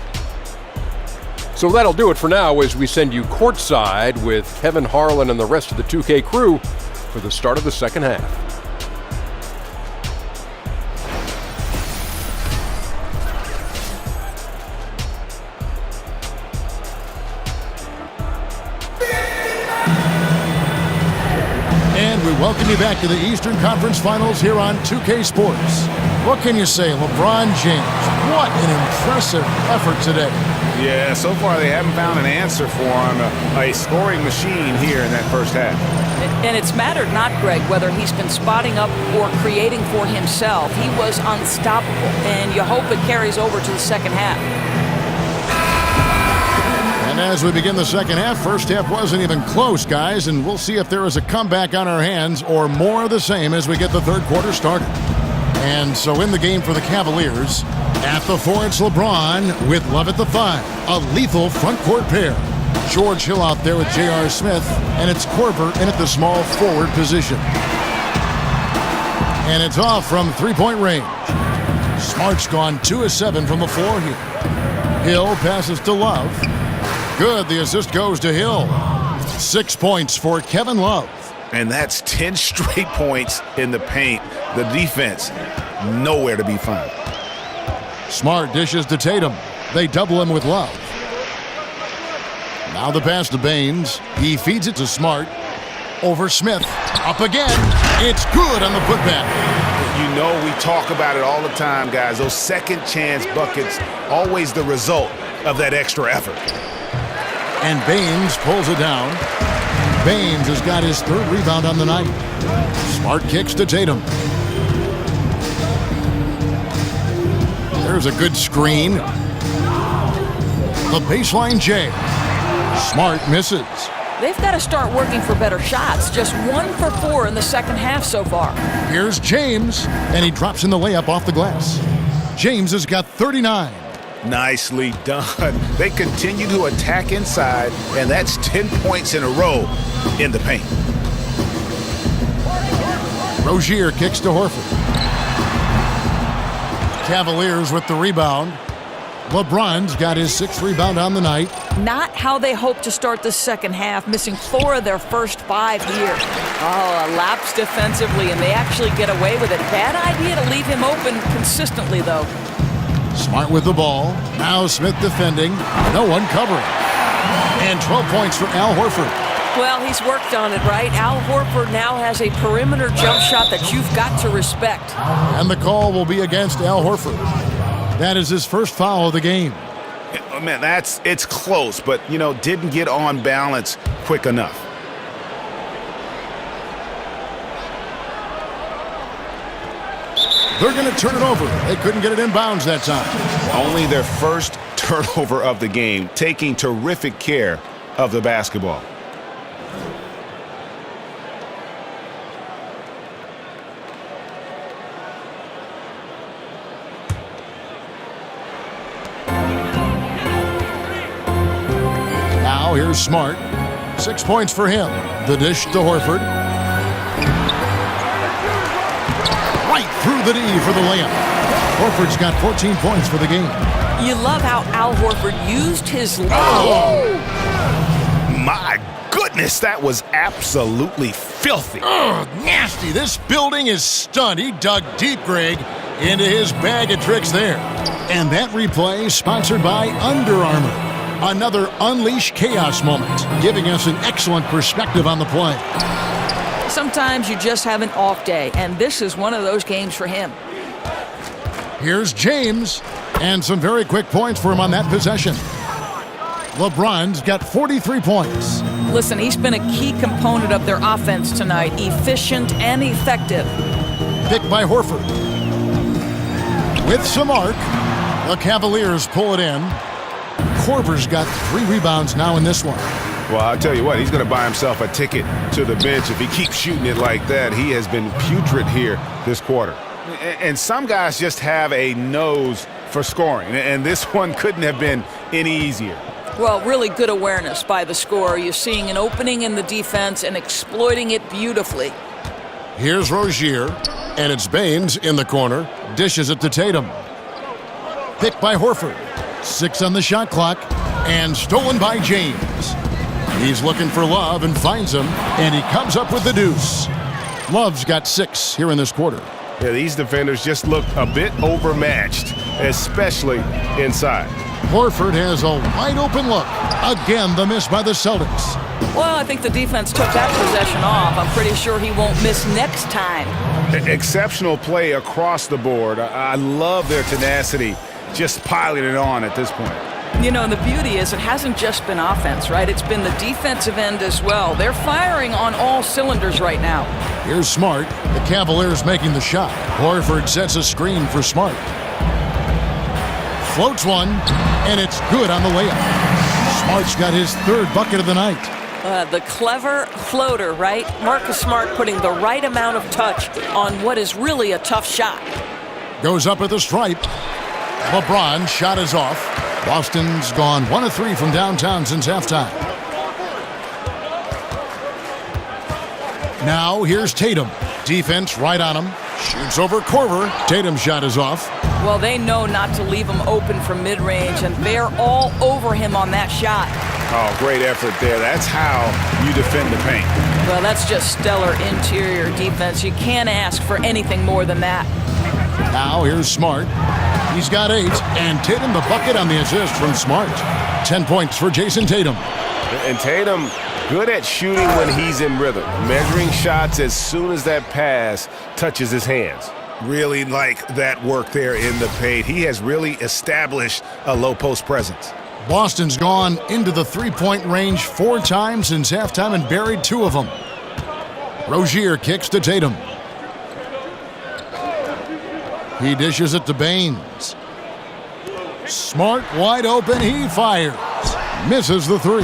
So that'll do it for now as we send you courtside with Kevin Harlan and the rest of the 2K crew for the start of the second half.
We welcome you back to the Eastern Conference Finals here on 2K Sports. What can you say, LeBron James? What an impressive effort today.
Yeah, so far they haven't found an answer for him, a scoring machine here in that first half.
And it's mattered not, Greg, whether he's been spotting up or creating for himself. He was unstoppable, and you hope it carries over to the second half.
And as we begin the second half, first half wasn't even close, guys, and we'll see if there is a comeback on our hands or more of the same as we get the third quarter started. And so in the game for the Cavaliers, at the 4, it's LeBron with Love at the 5, a lethal front court pair. George Hill out there with J.R. Smith, and it's Korver in at the small forward position. And it's off from three-point range. Smart's gone 2 of 7 from the floor here. Hill passes to Love. Good, the assist goes to Hill. 6 points for Kevin Love.
And that's 10 straight points in the paint. The defense, nowhere to be found.
Smart dishes to Tatum. They double him with Love. Now the pass to Baines. He feeds it to Smart. Over Smith. Up again. It's good on the putback.
You know we talk about it all the time, guys. Those second chance buckets, always the result of that extra effort.
And Baines pulls it down. Baines has got his third rebound on the night. Smart kicks to Tatum. There's a good screen. The baseline J. Smart misses.
They've got to start working for better shots. Just 1 for 4 in the second half so far.
Here's James, and he drops in the layup off the glass. James has got 39.
Nicely done. They continue to attack inside, and that's 10 points in a row in the paint.
Rozier kicks to Horford. Cavaliers with the rebound. LeBron's got his 6th rebound on the night.
Not how they hope to start the second half, missing 4 of their first 5 here. Oh, a lapse defensively, and they actually get away with it. Bad idea to leave him open consistently, though.
Smart with the ball. Now Smith defending. No one covering. And 12 points for Al Horford.
Well, he's worked on it, right? Al Horford now has a perimeter jump shot that you've got to respect.
And the call will be against Al Horford. That is his first foul of the game.
Oh, man, it's close, but, didn't get on balance quick enough.
They're going to turn it over. They couldn't get it in bounds that time.
Only their first turnover of the game, taking terrific care of the basketball.
Now here's Smart. 6 points for him. The dish to Horford. Right through the D for the layup. Horford's got 14 points for the game.
You love how Al Horford used his leg.
Oh! My goodness, that was absolutely filthy.
Oh, nasty. This building is stunned. He dug deep, Greg, into his bag of tricks there. And that replay sponsored by Under Armour. Another Unleash Chaos moment, giving us an excellent perspective on the play.
Sometimes you just have an off day, and this is one of those games for him.
Here's James, and some very quick points for him on that possession. LeBron's got 43 points.
Listen, he's been a key component of their offense tonight, efficient and effective.
Picked by Horford. With some arc, the Cavaliers pull it in. Korver's got 3 rebounds now in this one.
Well, I'll tell you what, he's going to buy himself a ticket to the bench if he keeps shooting it like that. He has been putrid here this quarter. And some guys just have a nose for scoring, and this one couldn't have been any easier.
Well, really good awareness by the scorer. You're seeing an opening in the defense and exploiting it beautifully.
Here's Rozier, and it's Baines in the corner. Dishes it to Tatum. Picked by Horford. 6 on the shot clock, and stolen by James. He's looking for Love and finds him, and he comes up with the deuce. Love's got 6 here in this quarter.
Yeah, these defenders just look a bit overmatched, especially inside.
Horford has a wide open look. Again, the miss by the Celtics.
Well, I think the defense took that possession off. I'm pretty sure he won't miss next time.
Exceptional play across the board. I love their tenacity, just piling it on at this point.
You know, and the beauty is it hasn't just been offense, right? It's been the defensive end as well. They're firing on all cylinders right now.
Here's Smart. The Cavaliers making the shot. Horford sets a screen for Smart. Floats one, and it's good on the layup. Smart's got his 3rd bucket of the night.
The clever floater, right? Marcus Smart putting the right amount of touch on what is really a tough shot.
Goes up at the stripe. LeBron's shot is off. Boston's gone 1 of 3 from downtown since halftime. Now here's Tatum. Defense right on him. Shoots over Korver. Tatum's shot is off.
Well, they know not to leave him open from mid-range, and they're all over him on that shot.
Oh, great effort there. That's how you defend the paint.
Well, that's just stellar interior defense. You can't ask for anything more than that.
Now here's Smart. He's got 8, and Tatum the bucket on the assist from Smart. 10 points for Jason Tatum.
And Tatum, good at shooting when he's in rhythm, measuring shots as soon as that pass touches his hands.
Really like that work there in the paint. He has really established a low post presence.
Boston's gone into the 3-point range 4 times since halftime and buried 2 of them. Rozier kicks to Tatum. He dishes it to Baines. Smart wide open, he fires. Misses the 3.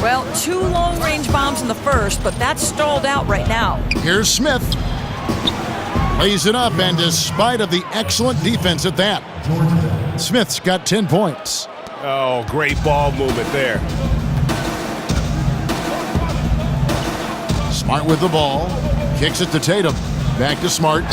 Well, 2 long-range bombs in the first, but that's stalled out right now.
Here's Smith. Lays it up, and despite of the excellent defense at that, Smith's got 10 points.
Oh, great ball movement there.
Smart with the ball. Kicks it to Tatum. Back to Smart.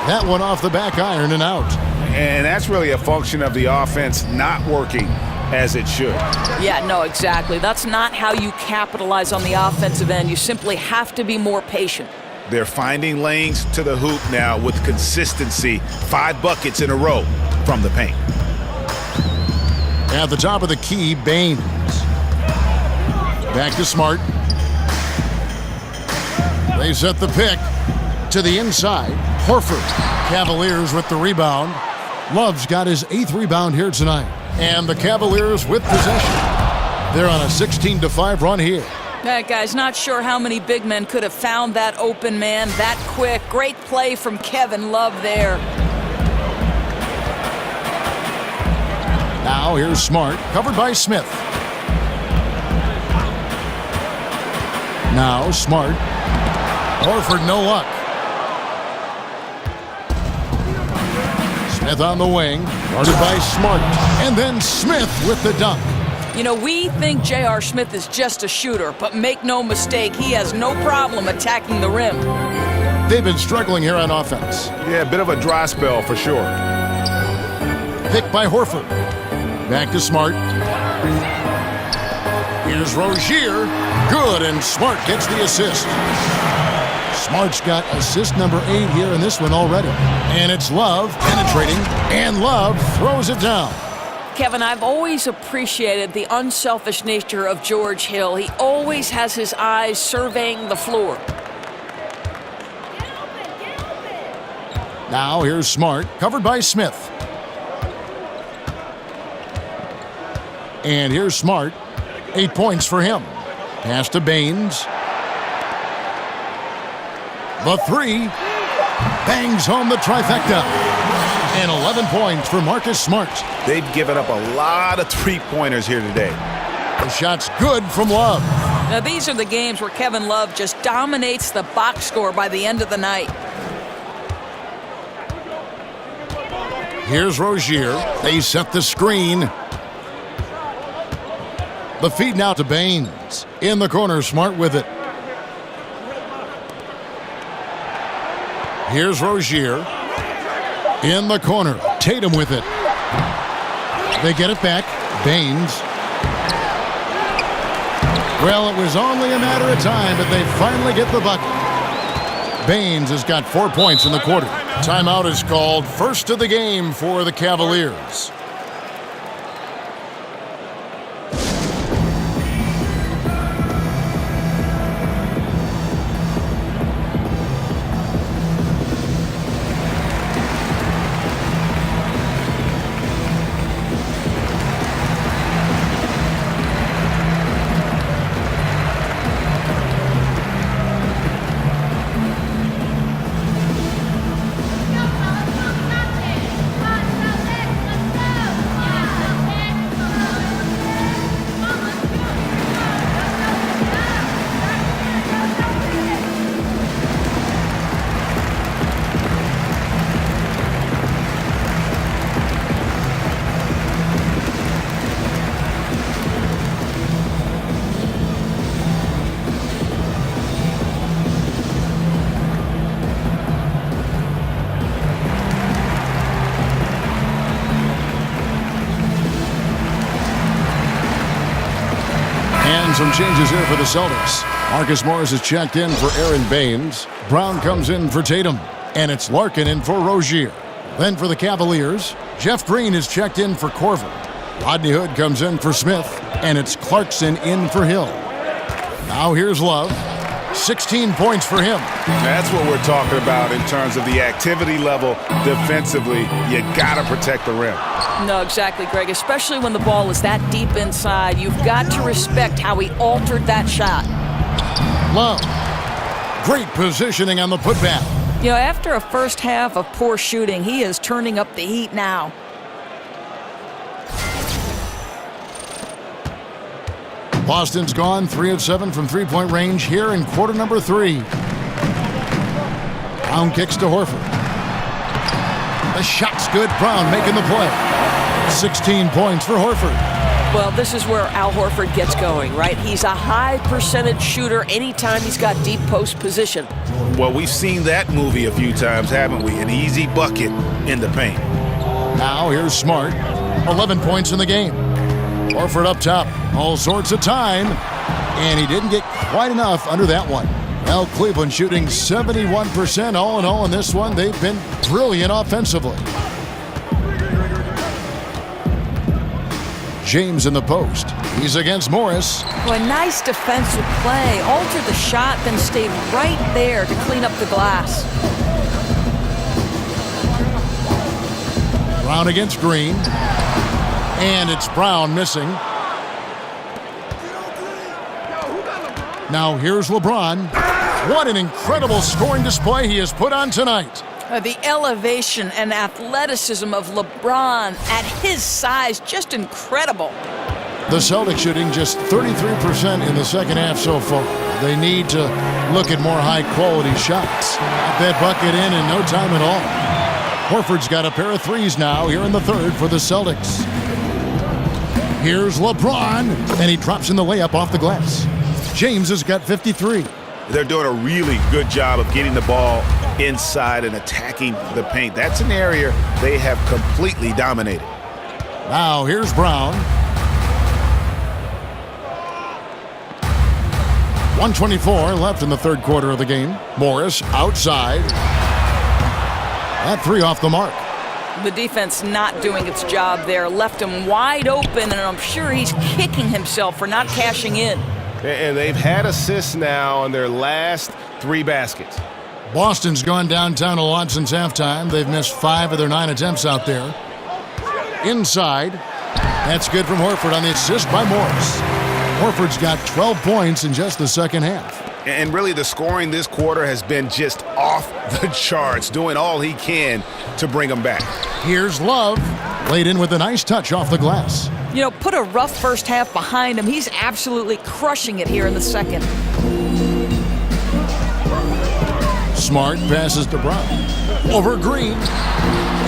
That one off the back iron and out.
And that's really a function of the offense not working as it should.
Yeah, no, exactly. That's not how you capitalize on the offensive end. You simply have to be more patient.
They're finding lanes to the hoop now with consistency. 5 buckets in a row from the paint.
At the top of the key, Baines. Back to Smart. They set the pick to the inside. Horford. Cavaliers with the rebound. Love's got his 8th rebound here tonight. And the Cavaliers with possession. They're on a 16-5 run here.
That guy's not sure how many big men could have found that open man that quick. Great play from Kevin Love there.
Now here's Smart, covered by Smith. Now Smart. Horford, no luck. Smith on the wing, guarded by Smart. And then Smith with the dunk.
You know, we think J.R. Smith is just a shooter, but make no mistake, he has no problem attacking the rim.
They've been struggling here on offense.
Yeah, a bit of a dry spell for sure.
Picked by Horford. Back to Smart. Here's Rozier. Good, and Smart gets the assist. Smart's got assist number 8 here in this one already. And it's Love penetrating, and Love throws it down.
Kevin, I've always appreciated the unselfish nature of George Hill. He always has his eyes surveying the floor.
Now here's Smart, covered by Smith. And here's Smart. 8 points for him. Pass to Baines. The 3. Bangs home the trifecta. And 11 points for Marcus Smart.
They've given up a lot of 3-pointers here today.
The shot's good from Love.
Now, these are the games where Kevin Love just dominates the box score by the end of the night.
Here's Rozier. They set the screen. The feed now to Baines. In the corner, Smart with it. Here's Rozier. In the corner, Tatum with it. They get it back. Baines. Well, it was only a matter of time, but they finally get the bucket. Baines has got 4 points in the quarter. Timeout is called. First of the game for the Cavaliers. Some changes here for the Celtics. Marcus Morris is checked in for Aaron Baines. Brown comes in for Tatum. And it's Larkin in for Rozier. Then for the Cavaliers, Jeff Green is checked in for Corver. Rodney Hood comes in for Smith. And it's Clarkson in for Hill. Now here's Love. 16 points for him.
That's what we're talking about in terms of the activity level defensively. You got to protect the rim.
No, exactly, Greg. Especially when the ball is that deep inside. You've got to respect how he altered that shot.
Love. Great positioning on the putback.
You know, after a first half of poor shooting, he is turning up the heat now.
Boston's gone 3 of 7 from three-point range here in quarter number 3. Brown kicks to Horford. The shot's good. Brown making the play. 16 points for Horford.
Well, this is where Al Horford gets going, right? He's a high percentage shooter anytime he's got deep post position.
Well, we've seen that movie a few times, haven't we? An easy bucket in the paint.
Now here's Smart. 11 points in the game. Horford up top. All sorts of time. And he didn't get quite enough under that one. Well, Cleveland shooting 71% all in all in this one. They've been brilliant offensively. James in the post. He's against Morris.
Boy, nice defensive play. Altered the shot, then stayed right there to clean up the glass.
Brown against Green. And it's Brown missing. Now here's LeBron. What an incredible scoring display he has put on tonight.
The elevation and athleticism of LeBron at his size, just incredible.
The Celtics shooting just 33% in the second half so far. They need to look at more high-quality shots. Get that bucket in no time at all. Horford's got a pair of threes now here in the third for the Celtics. Here's LeBron, and he drops in the layup off the glass. James has got 53.
They're doing a really good job of getting the ball inside and attacking the paint. That's an area they have completely dominated.
Now here's Brown. 1:24 left in the third quarter of the game. Morris outside. That three off the mark.
The defense not doing its job there. Left him wide open, and I'm sure he's kicking himself for not cashing in.
And they've had assists now on their last 3 baskets.
Boston's gone downtown a lot since halftime. They've missed 5 of their 9 attempts out there. Inside. That's good from Horford on the assist by Morris. Horford's got 12 points in just the second half.
And really the scoring this quarter has been just off the charts, doing all he can to bring them back.
Here's Love. Laid in with a nice touch off the glass.
You know, put a rough first half behind him. He's absolutely crushing it here in the second.
Smart passes to Brown. Over Green.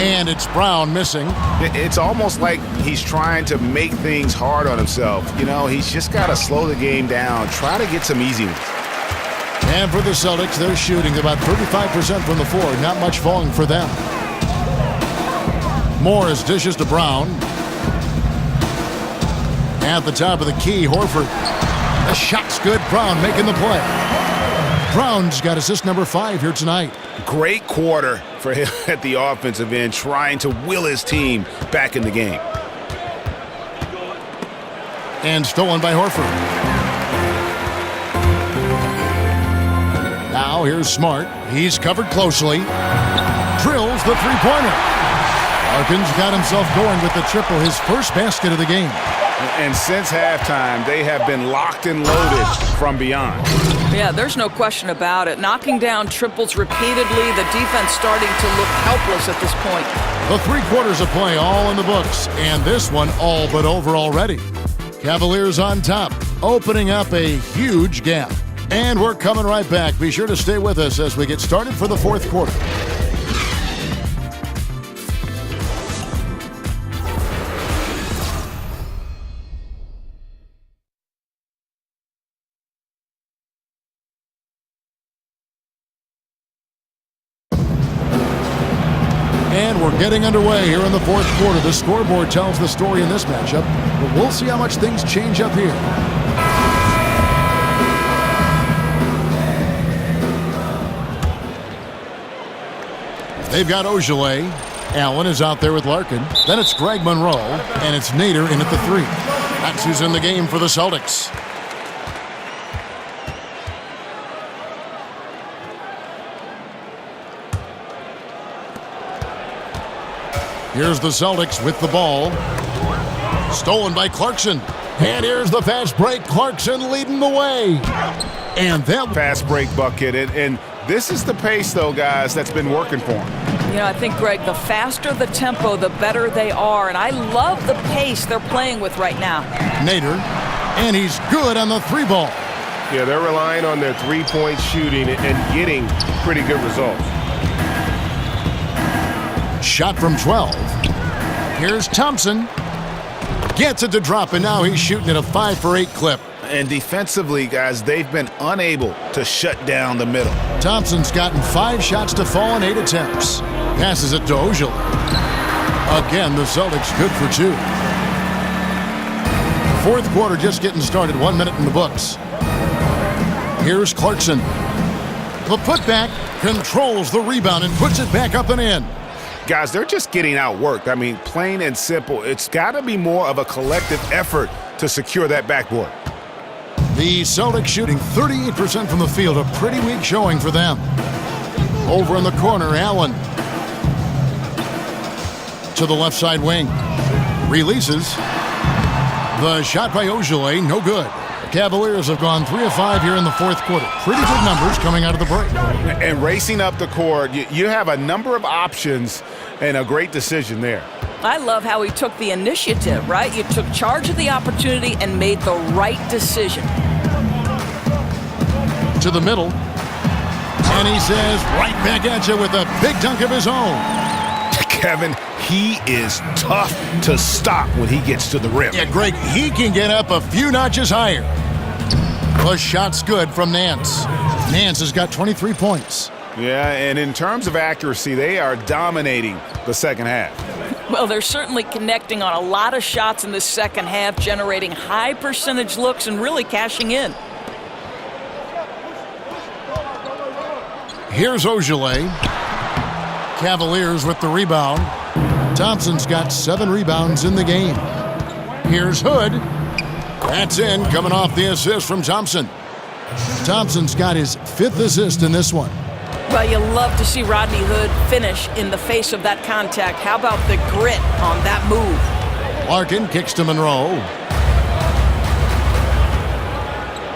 And it's Brown missing.
It's almost like he's trying to make things hard on himself. You know, he's just got to slow the game down, try to get some easy ones.
And for the Celtics, they're shooting about 35% from the floor. Not much falling for them. Morris dishes to Brown. At the top of the key, Horford. The shot's good. Brown making the play. Brown's got assist number 5 here tonight.
Great quarter for him at the offensive end, trying to will his team back in the game.
And stolen by Horford. Now here's Smart. He's covered closely. Drills the three-pointer. Larkin's got himself going with the triple, his first basket of the game.
And since halftime, they have been locked and loaded from beyond.
Yeah, there's no question about it. Knocking down triples repeatedly, the defense starting to look helpless at this point.
The 3 quarters of play all in the books, and this one all but over already. Cavaliers on top, opening up a huge gap. And we're coming right back. Be sure to stay with us as we get started for the fourth quarter. And we're getting underway here in the fourth quarter. The scoreboard tells the story in this matchup, but we'll see how much things change up here. They've got Ogilvy. Allen is out there with Larkin. Then it's Greg Monroe, and it's Nader in at the 3. That's who's in the game for the Celtics. Here's the Celtics with the ball. Stolen by Clarkson. And here's the fast break. Clarkson leading the way. And then
fast break bucket. And this is the pace, though, guys, that's been working for him.
You know, I think, Greg, the faster the tempo, the better they are. And I love the pace they're playing with right now.
Nader. And he's good on the 3-ball.
Yeah, they're relying on their 3-point shooting and getting pretty good results.
Shot from 12. Here's Thompson. Gets it to drop, and now he's shooting at a 5 for 8 clip.
And defensively, guys, they've been unable to shut down the middle.
Thompson's gotten 5 shots to fall in 8 attempts. Passes it to Ojale. Again, the Celtics good for 2. Fourth quarter just getting started. 1 minute in the books. Here's Clarkson. The putback controls the rebound and puts it back up and in.
Guys, they're just getting outworked. I mean, plain and simple. It's got to be more of a collective effort to secure that backboard.
The Celtics shooting 38% from the field. A pretty weak showing for them. Over in the corner, Allen. To the left side wing. Releases. The shot by Ojale, no good. Cavaliers have gone 3 of 5 here in the fourth quarter. Pretty good numbers coming out of the break.
And racing up the court, you have a number of options and a great decision there.
I love how he took the initiative, right? You took charge of the opportunity and made the right decision.
To the middle. And he says, right back at you with a big dunk of his own.
Kevin, he is tough to stop when he gets to the rim.
Yeah, Greg, he can get up a few notches higher. The shot's good from Nance. Nance has got 23 points.
Yeah, and in terms of accuracy, they are dominating the second half.
Well, they're certainly connecting on a lot of shots in the second half, generating high percentage looks and really cashing in.
Here's Ojale. Cavaliers with the rebound. Thompson's got 7 rebounds in the game. Here's Hood. That's in, coming off the assist from Thompson. Thompson's got his 5th assist in this one.
Well, you love to see Rodney Hood finish in the face of that contact. How about the grit on that move?
Larkin kicks to Monroe.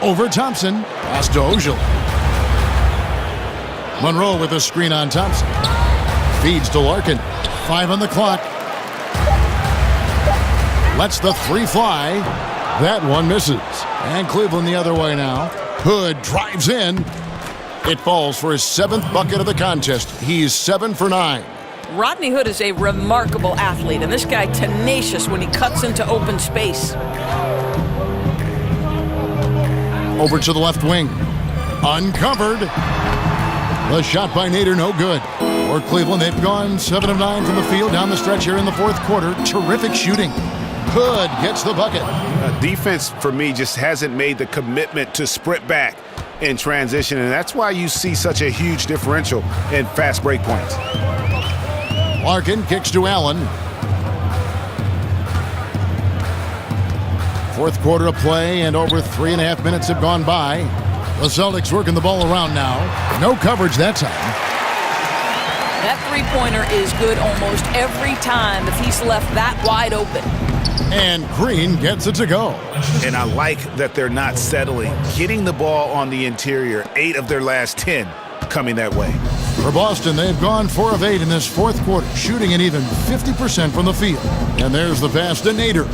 Over Thompson. Pass to Ojale. Monroe with a screen on Thompson. Feeds to Larkin. 5 on the clock. Lets the 3 fly. That one misses. And Cleveland the other way now. Hood drives in. It falls for his 7th bucket of the contest. He's 7 for 9.
Rodney Hood is a remarkable athlete, and this guy tenacious when he cuts into open space.
Over to the left wing. Uncovered. The shot by Nader, no good. For Cleveland, they've gone 7 of 9 from the field down the stretch here in the fourth quarter. Terrific shooting. Hood gets the bucket.
Defense, for me, just hasn't made the commitment to sprint back in transition, and that's why you see such a huge differential in fast break points.
Larkin kicks to Allen. Fourth quarter of play, and over 3.5 minutes have gone by. The Celtics working the ball around now. No coverage that time.
That three-pointer is good almost every time if he's left that wide open.
And Green gets it to go.
And I like that they're not settling. Getting the ball on the interior, 8 of their last 10 coming that way.
For Boston, they've gone 4 of 8 in this fourth quarter, shooting at even 50% from the field. And there's the pass to Nader.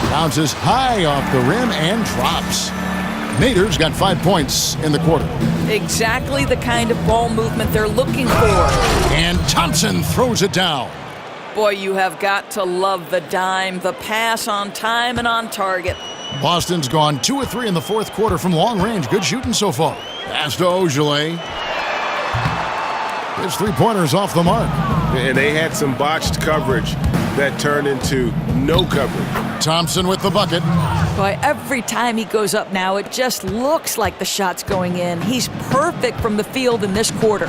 Bounces high off the rim and drops. Nader's got 5 points in the quarter.
Exactly the kind of ball movement they're looking for.
And Thompson throws it down.
Boy, you have got to love the dime, the pass on time and on target.
Boston's gone 2 of 3 in the fourth quarter from long range. Good shooting so far. Pass to Ojale. His 3-pointer's off the mark.
And they had some botched coverage that turned into no coverage.
Thompson with the bucket.
Boy, every time he goes up now, it just looks like the shot's going in. He's perfect from the field in this quarter.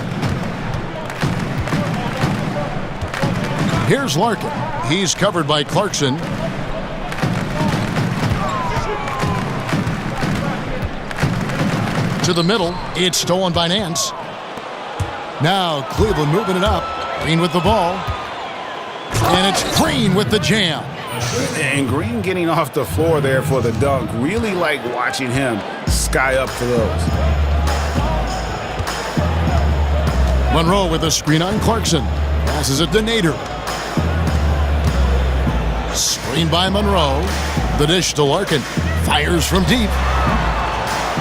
Here's Larkin. He's covered by Clarkson. To the middle. It's stolen by Nance. Now Cleveland moving it up. Green with the ball. And it's Green with the jam.
And Green getting off the floor there for the dunk. Really like watching him sky up for those.
Monroe with a screen on Clarkson. Passes it to Nader. Screen by Monroe. The dish to Larkin. Fires from deep.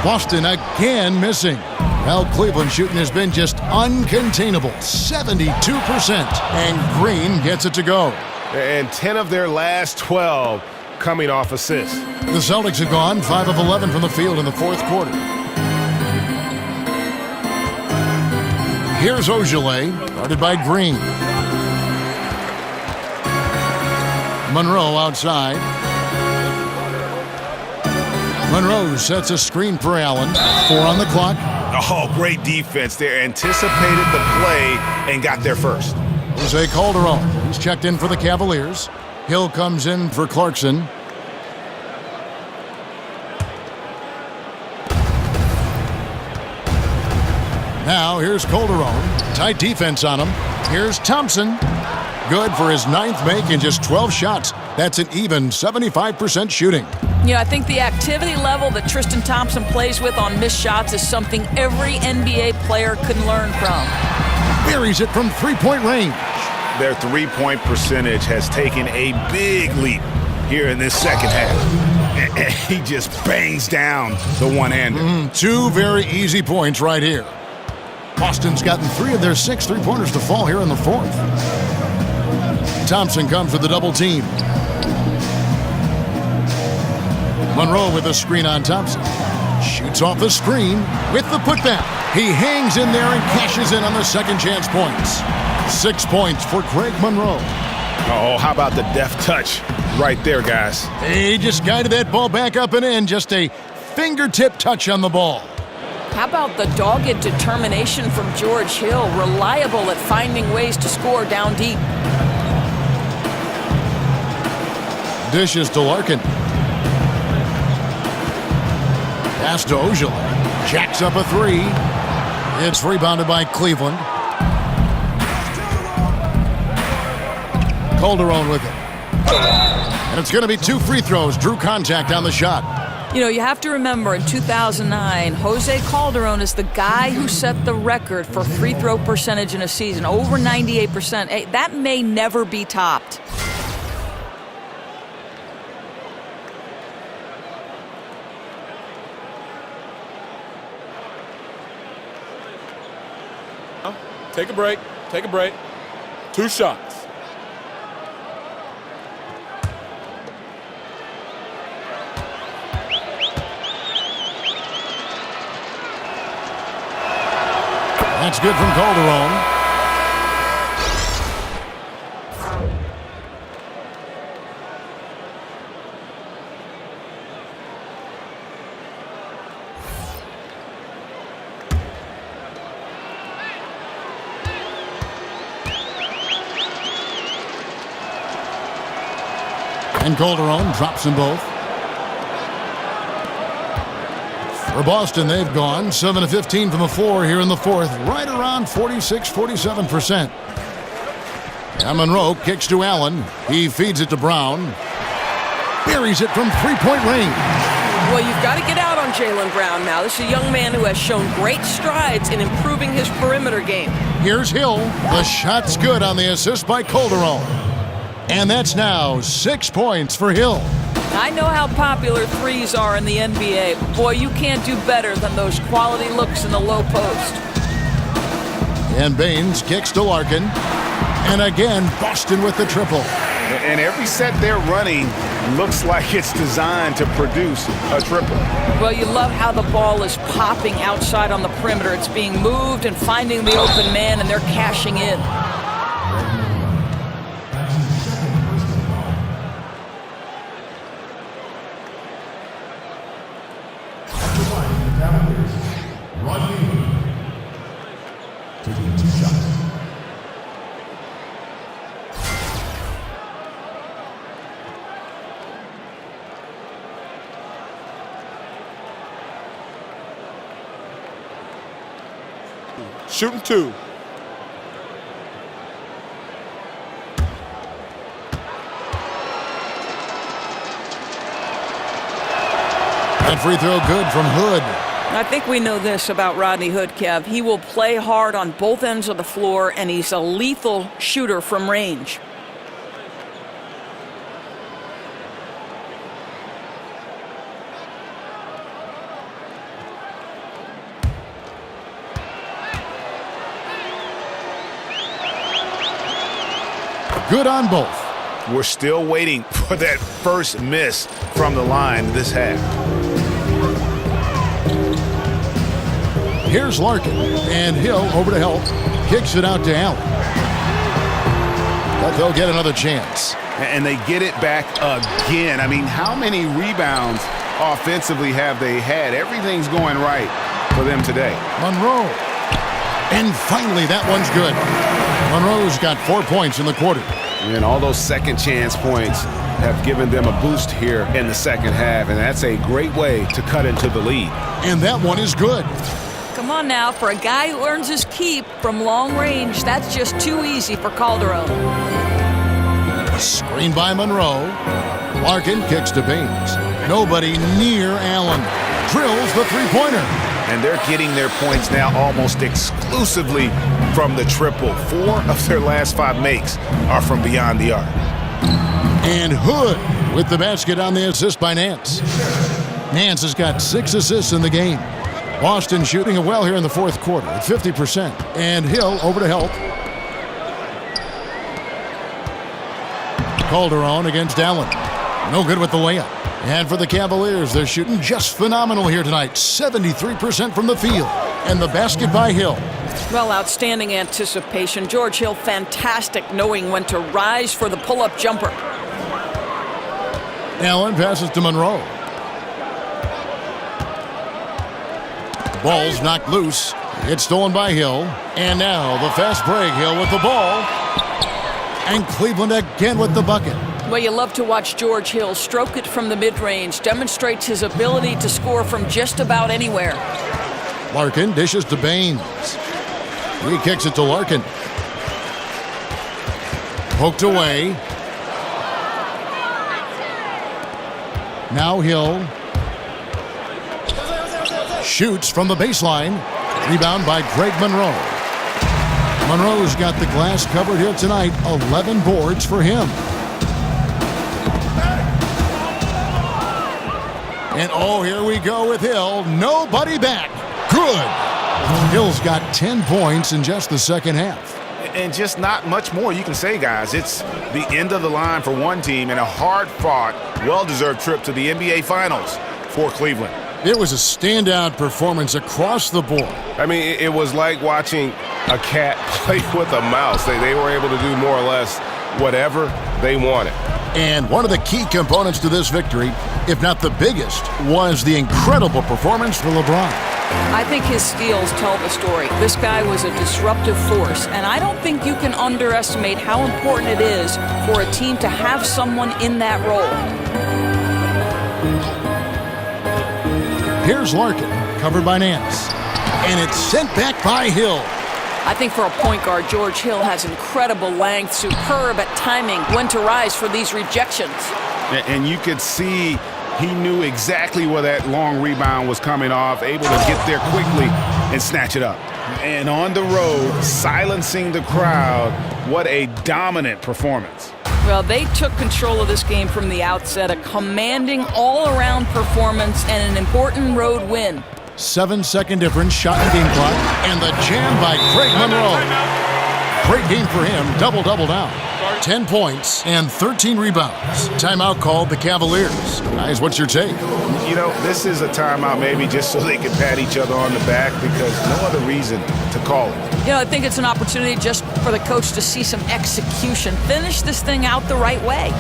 Boston again missing. Well, Cleveland's shooting has been just uncontainable, 72%. And Green gets it to go.
And 10 of their last 12 coming off assists.
The Celtics have gone 5 of 11 from the field in the fourth quarter. Here's Ojale, guarded by Green. Monroe outside. Monroe sets a screen for Allen. 4 on the clock.
Oh, great defense there. Anticipated the play and got there first.
Jose Calderon. He's checked in for the Cavaliers. Hill comes in for Clarkson. Now here's Calderon. Tight defense on him. Here's Thompson. Good for his 9th make in just 12 shots. That's an even 75% shooting.
I think the activity level that Tristan Thompson plays with on missed shots is something every NBA player can learn from.
Buries it from three-point range.
Their three-point percentage has taken a big leap here in this second half. And he just bangs down the one-hander.
2 very easy points right here. Boston's gotten 3 of their 6 three-pointers to fall here in the fourth. Thompson comes with the double team. Monroe with a screen on Thompson. Shoots off the screen with the putback. He hangs in there and cashes in on the second chance points. 6 points for Greg Monroe.
Oh, how about the deft touch right there, guys?
He just guided that ball back up and in. Just a fingertip touch on the ball.
How about the dogged determination from George Hill, reliable at finding ways to score down deep.
Dishes to Larkin. Pass to Ojale. Jacks up a 3. It's rebounded by Cleveland. Calderon with it. And it's going to be 2 free throws. Drew contact on the shot.
You have to remember in 2009, Jose Calderon is the guy who set the record for free throw percentage in a season, over 98%. Hey, that may never be topped.
Take a break. Take a break. 2 shots.
That's good from Calderon. And Calderon drops them both. For Boston, they've gone 7 of 15 from the floor here in the fourth, right around 46-47%. And Monroe kicks to Allen. He feeds it to Brown. Buries it from three-point range.
Well, you've got to get out on Jaylen Brown now. This is a young man who has shown great strides in improving his perimeter game.
Here's Hill. The shot's good on the assist by Calderon. And that's now 6 points for Hill.
I know how popular threes are in the NBA, but boy, you can't do better than those quality looks in the low post.
And Baines kicks to Larkin. And again, Boston with the triple.
And every set they're running looks like it's designed to produce a triple.
Well, you love how the ball is popping outside on the perimeter. It's being moved and finding the open man, and they're cashing in.
Shooting 2.
That free throw good from Hood.
I think we know this about Rodney Hood, Kev. He will play hard on both ends of the floor, and he's a lethal shooter from range.
good on both.
We're still waiting for that first miss from the line this half.
Here's Larkin, and Hill over to help. Kicks it out to Allen. But they'll get another chance.
And they get it back again. I mean, how many rebounds offensively have they had? Everything's going right for them today.
Monroe. And finally, that one's good. Monroe's got 4 points in the quarter.
And all those second chance points have given them a boost here in the second half, and that's a great way to cut into the lead.
And that one is good.
Come on now, for a guy who earns his keep from long range, that's just too easy for Calderon.
Screen by Monroe. Larkin kicks to Baines. Nobody near Allen. Drills the three-pointer.
And they're getting their points now almost exclusively from the triple. 4 of their last 5 makes are from beyond the arc.
And Hood with the basket on the assist by Nance. Nance has got 6 assists in the game. Boston shooting it well here in the fourth quarter at 50%. And Hill over to help. Calderon against Allen. No good with the layup. And for the Cavaliers, they're shooting just phenomenal here tonight. 73% from the field. And the basket by Hill.
Well, outstanding anticipation. George Hill, fantastic knowing when to rise for the pull-up jumper.
Allen passes to Monroe. Ball's knocked loose. It's stolen by Hill. And now the fast break. Hill with the ball. And Cleveland again with the bucket.
Well, you love to watch George Hill stroke it from the mid-range. Demonstrates his ability to score from just about anywhere.
Larkin dishes to Baines. He kicks it to Larkin. Poked away. Now Hill. Shoots from the baseline. Rebound by Greg Monroe. Monroe's got the glass covered here tonight. 11 boards for him. And oh, here we go with Hill. Nobody back. Good. Hill's got 10 points in just the second half.
And just not much more you can say, guys. It's the end of the line for one team and a hard-fought, well-deserved trip to the NBA Finals for Cleveland.
It was a standout performance across the board.
I mean, it was like watching a cat play with a mouse. They were able to do more or less whatever they wanted.
And one of the key components to this victory, if not the biggest, was the incredible performance for LeBron.
I think his steals tell the story. This guy was a disruptive force, and I don't think you can underestimate how important it is for a team to have someone in that role.
Here's Larkin, covered by Nance. And it's sent back by Hill.
I think for a point guard, George Hill has incredible length, superb at timing, when to rise for these rejections.
And you could see he knew exactly where that long rebound was coming off, able to get there quickly and snatch it up. And on the road, silencing the crowd. What a dominant performance.
Well, they took control of this game from the outset, a commanding all-around performance and an important road win.
7-second difference, shot and game clock, and the jam by Greg Monroe. Great game for him, double-double now. 10 points and 13 rebounds. Timeout called the Cavaliers. Guys, what's your take?
You know, this is a timeout maybe just so they can pat each other on the back because no other reason to call it.
You know, I think it's an opportunity just for the coach to see some execution. Finish this thing out the right way.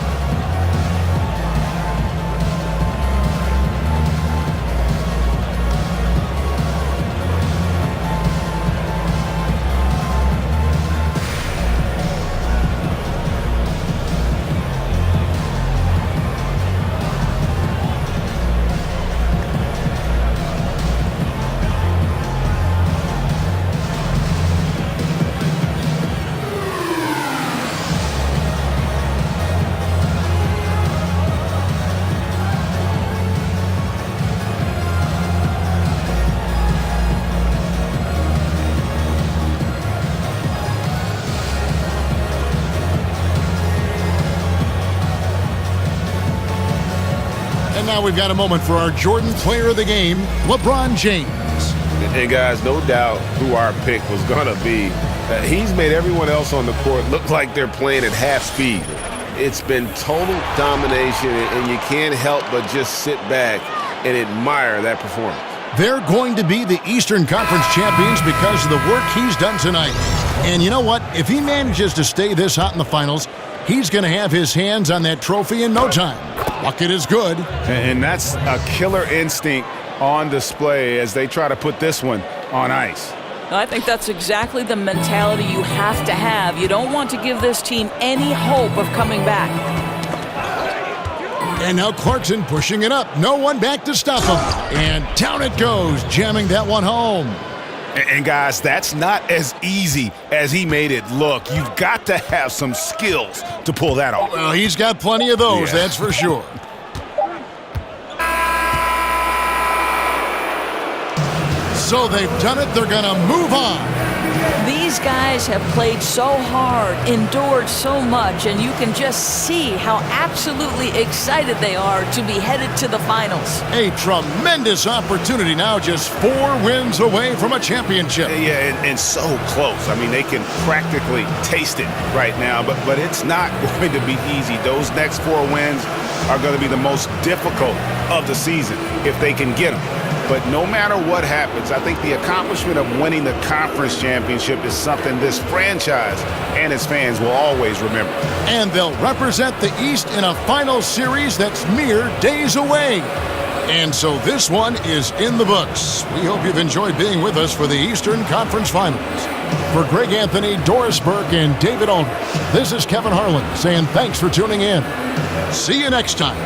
Now we've got a moment for our Jordan Player of the Game, LeBron James.
And guys, no doubt who our pick was going to be. He's made everyone else on the court look like they're playing at half speed. It's been total domination, and you can't help but just sit back and admire that performance.
They're going to be the Eastern Conference champions because of the work he's done tonight. And you know what? If he manages to stay this hot in the finals, he's going to have his hands on that trophy in no time. Bucket is good.
And that's a killer instinct on display as they try to put this one on ice.
I think that's exactly the mentality you have to have. You don't want to give this team any hope of coming back.
And now Clarkson pushing it up. No one back to stop him. And down it goes, jamming that one home.
And guys, that's not as easy as he made it look. You've got to have some skills to pull that off.
Well, he's got plenty of those, that's for sure. So they've done it. They're going to move on.
These guys have played so hard, endured so much, and you can just see how absolutely excited they are to be headed to the finals.
A tremendous opportunity now, just 4 wins away from a championship.
Yeah, and so close. I mean, they can practically taste it right now, but it's not going to be easy. Those next 4 wins are going to be the most difficult of the season if they can get them. But no matter what happens, I think the accomplishment of winning the conference championship is something this franchise and its fans will always remember.
And they'll represent the East in a final series that's mere days away. And so this one is in the books. We hope you've enjoyed being with us for the Eastern Conference Finals. For Greg Anthony, Doris Burke, and David Aldridge, this is Kevin Harlan saying thanks for tuning in. See you next time.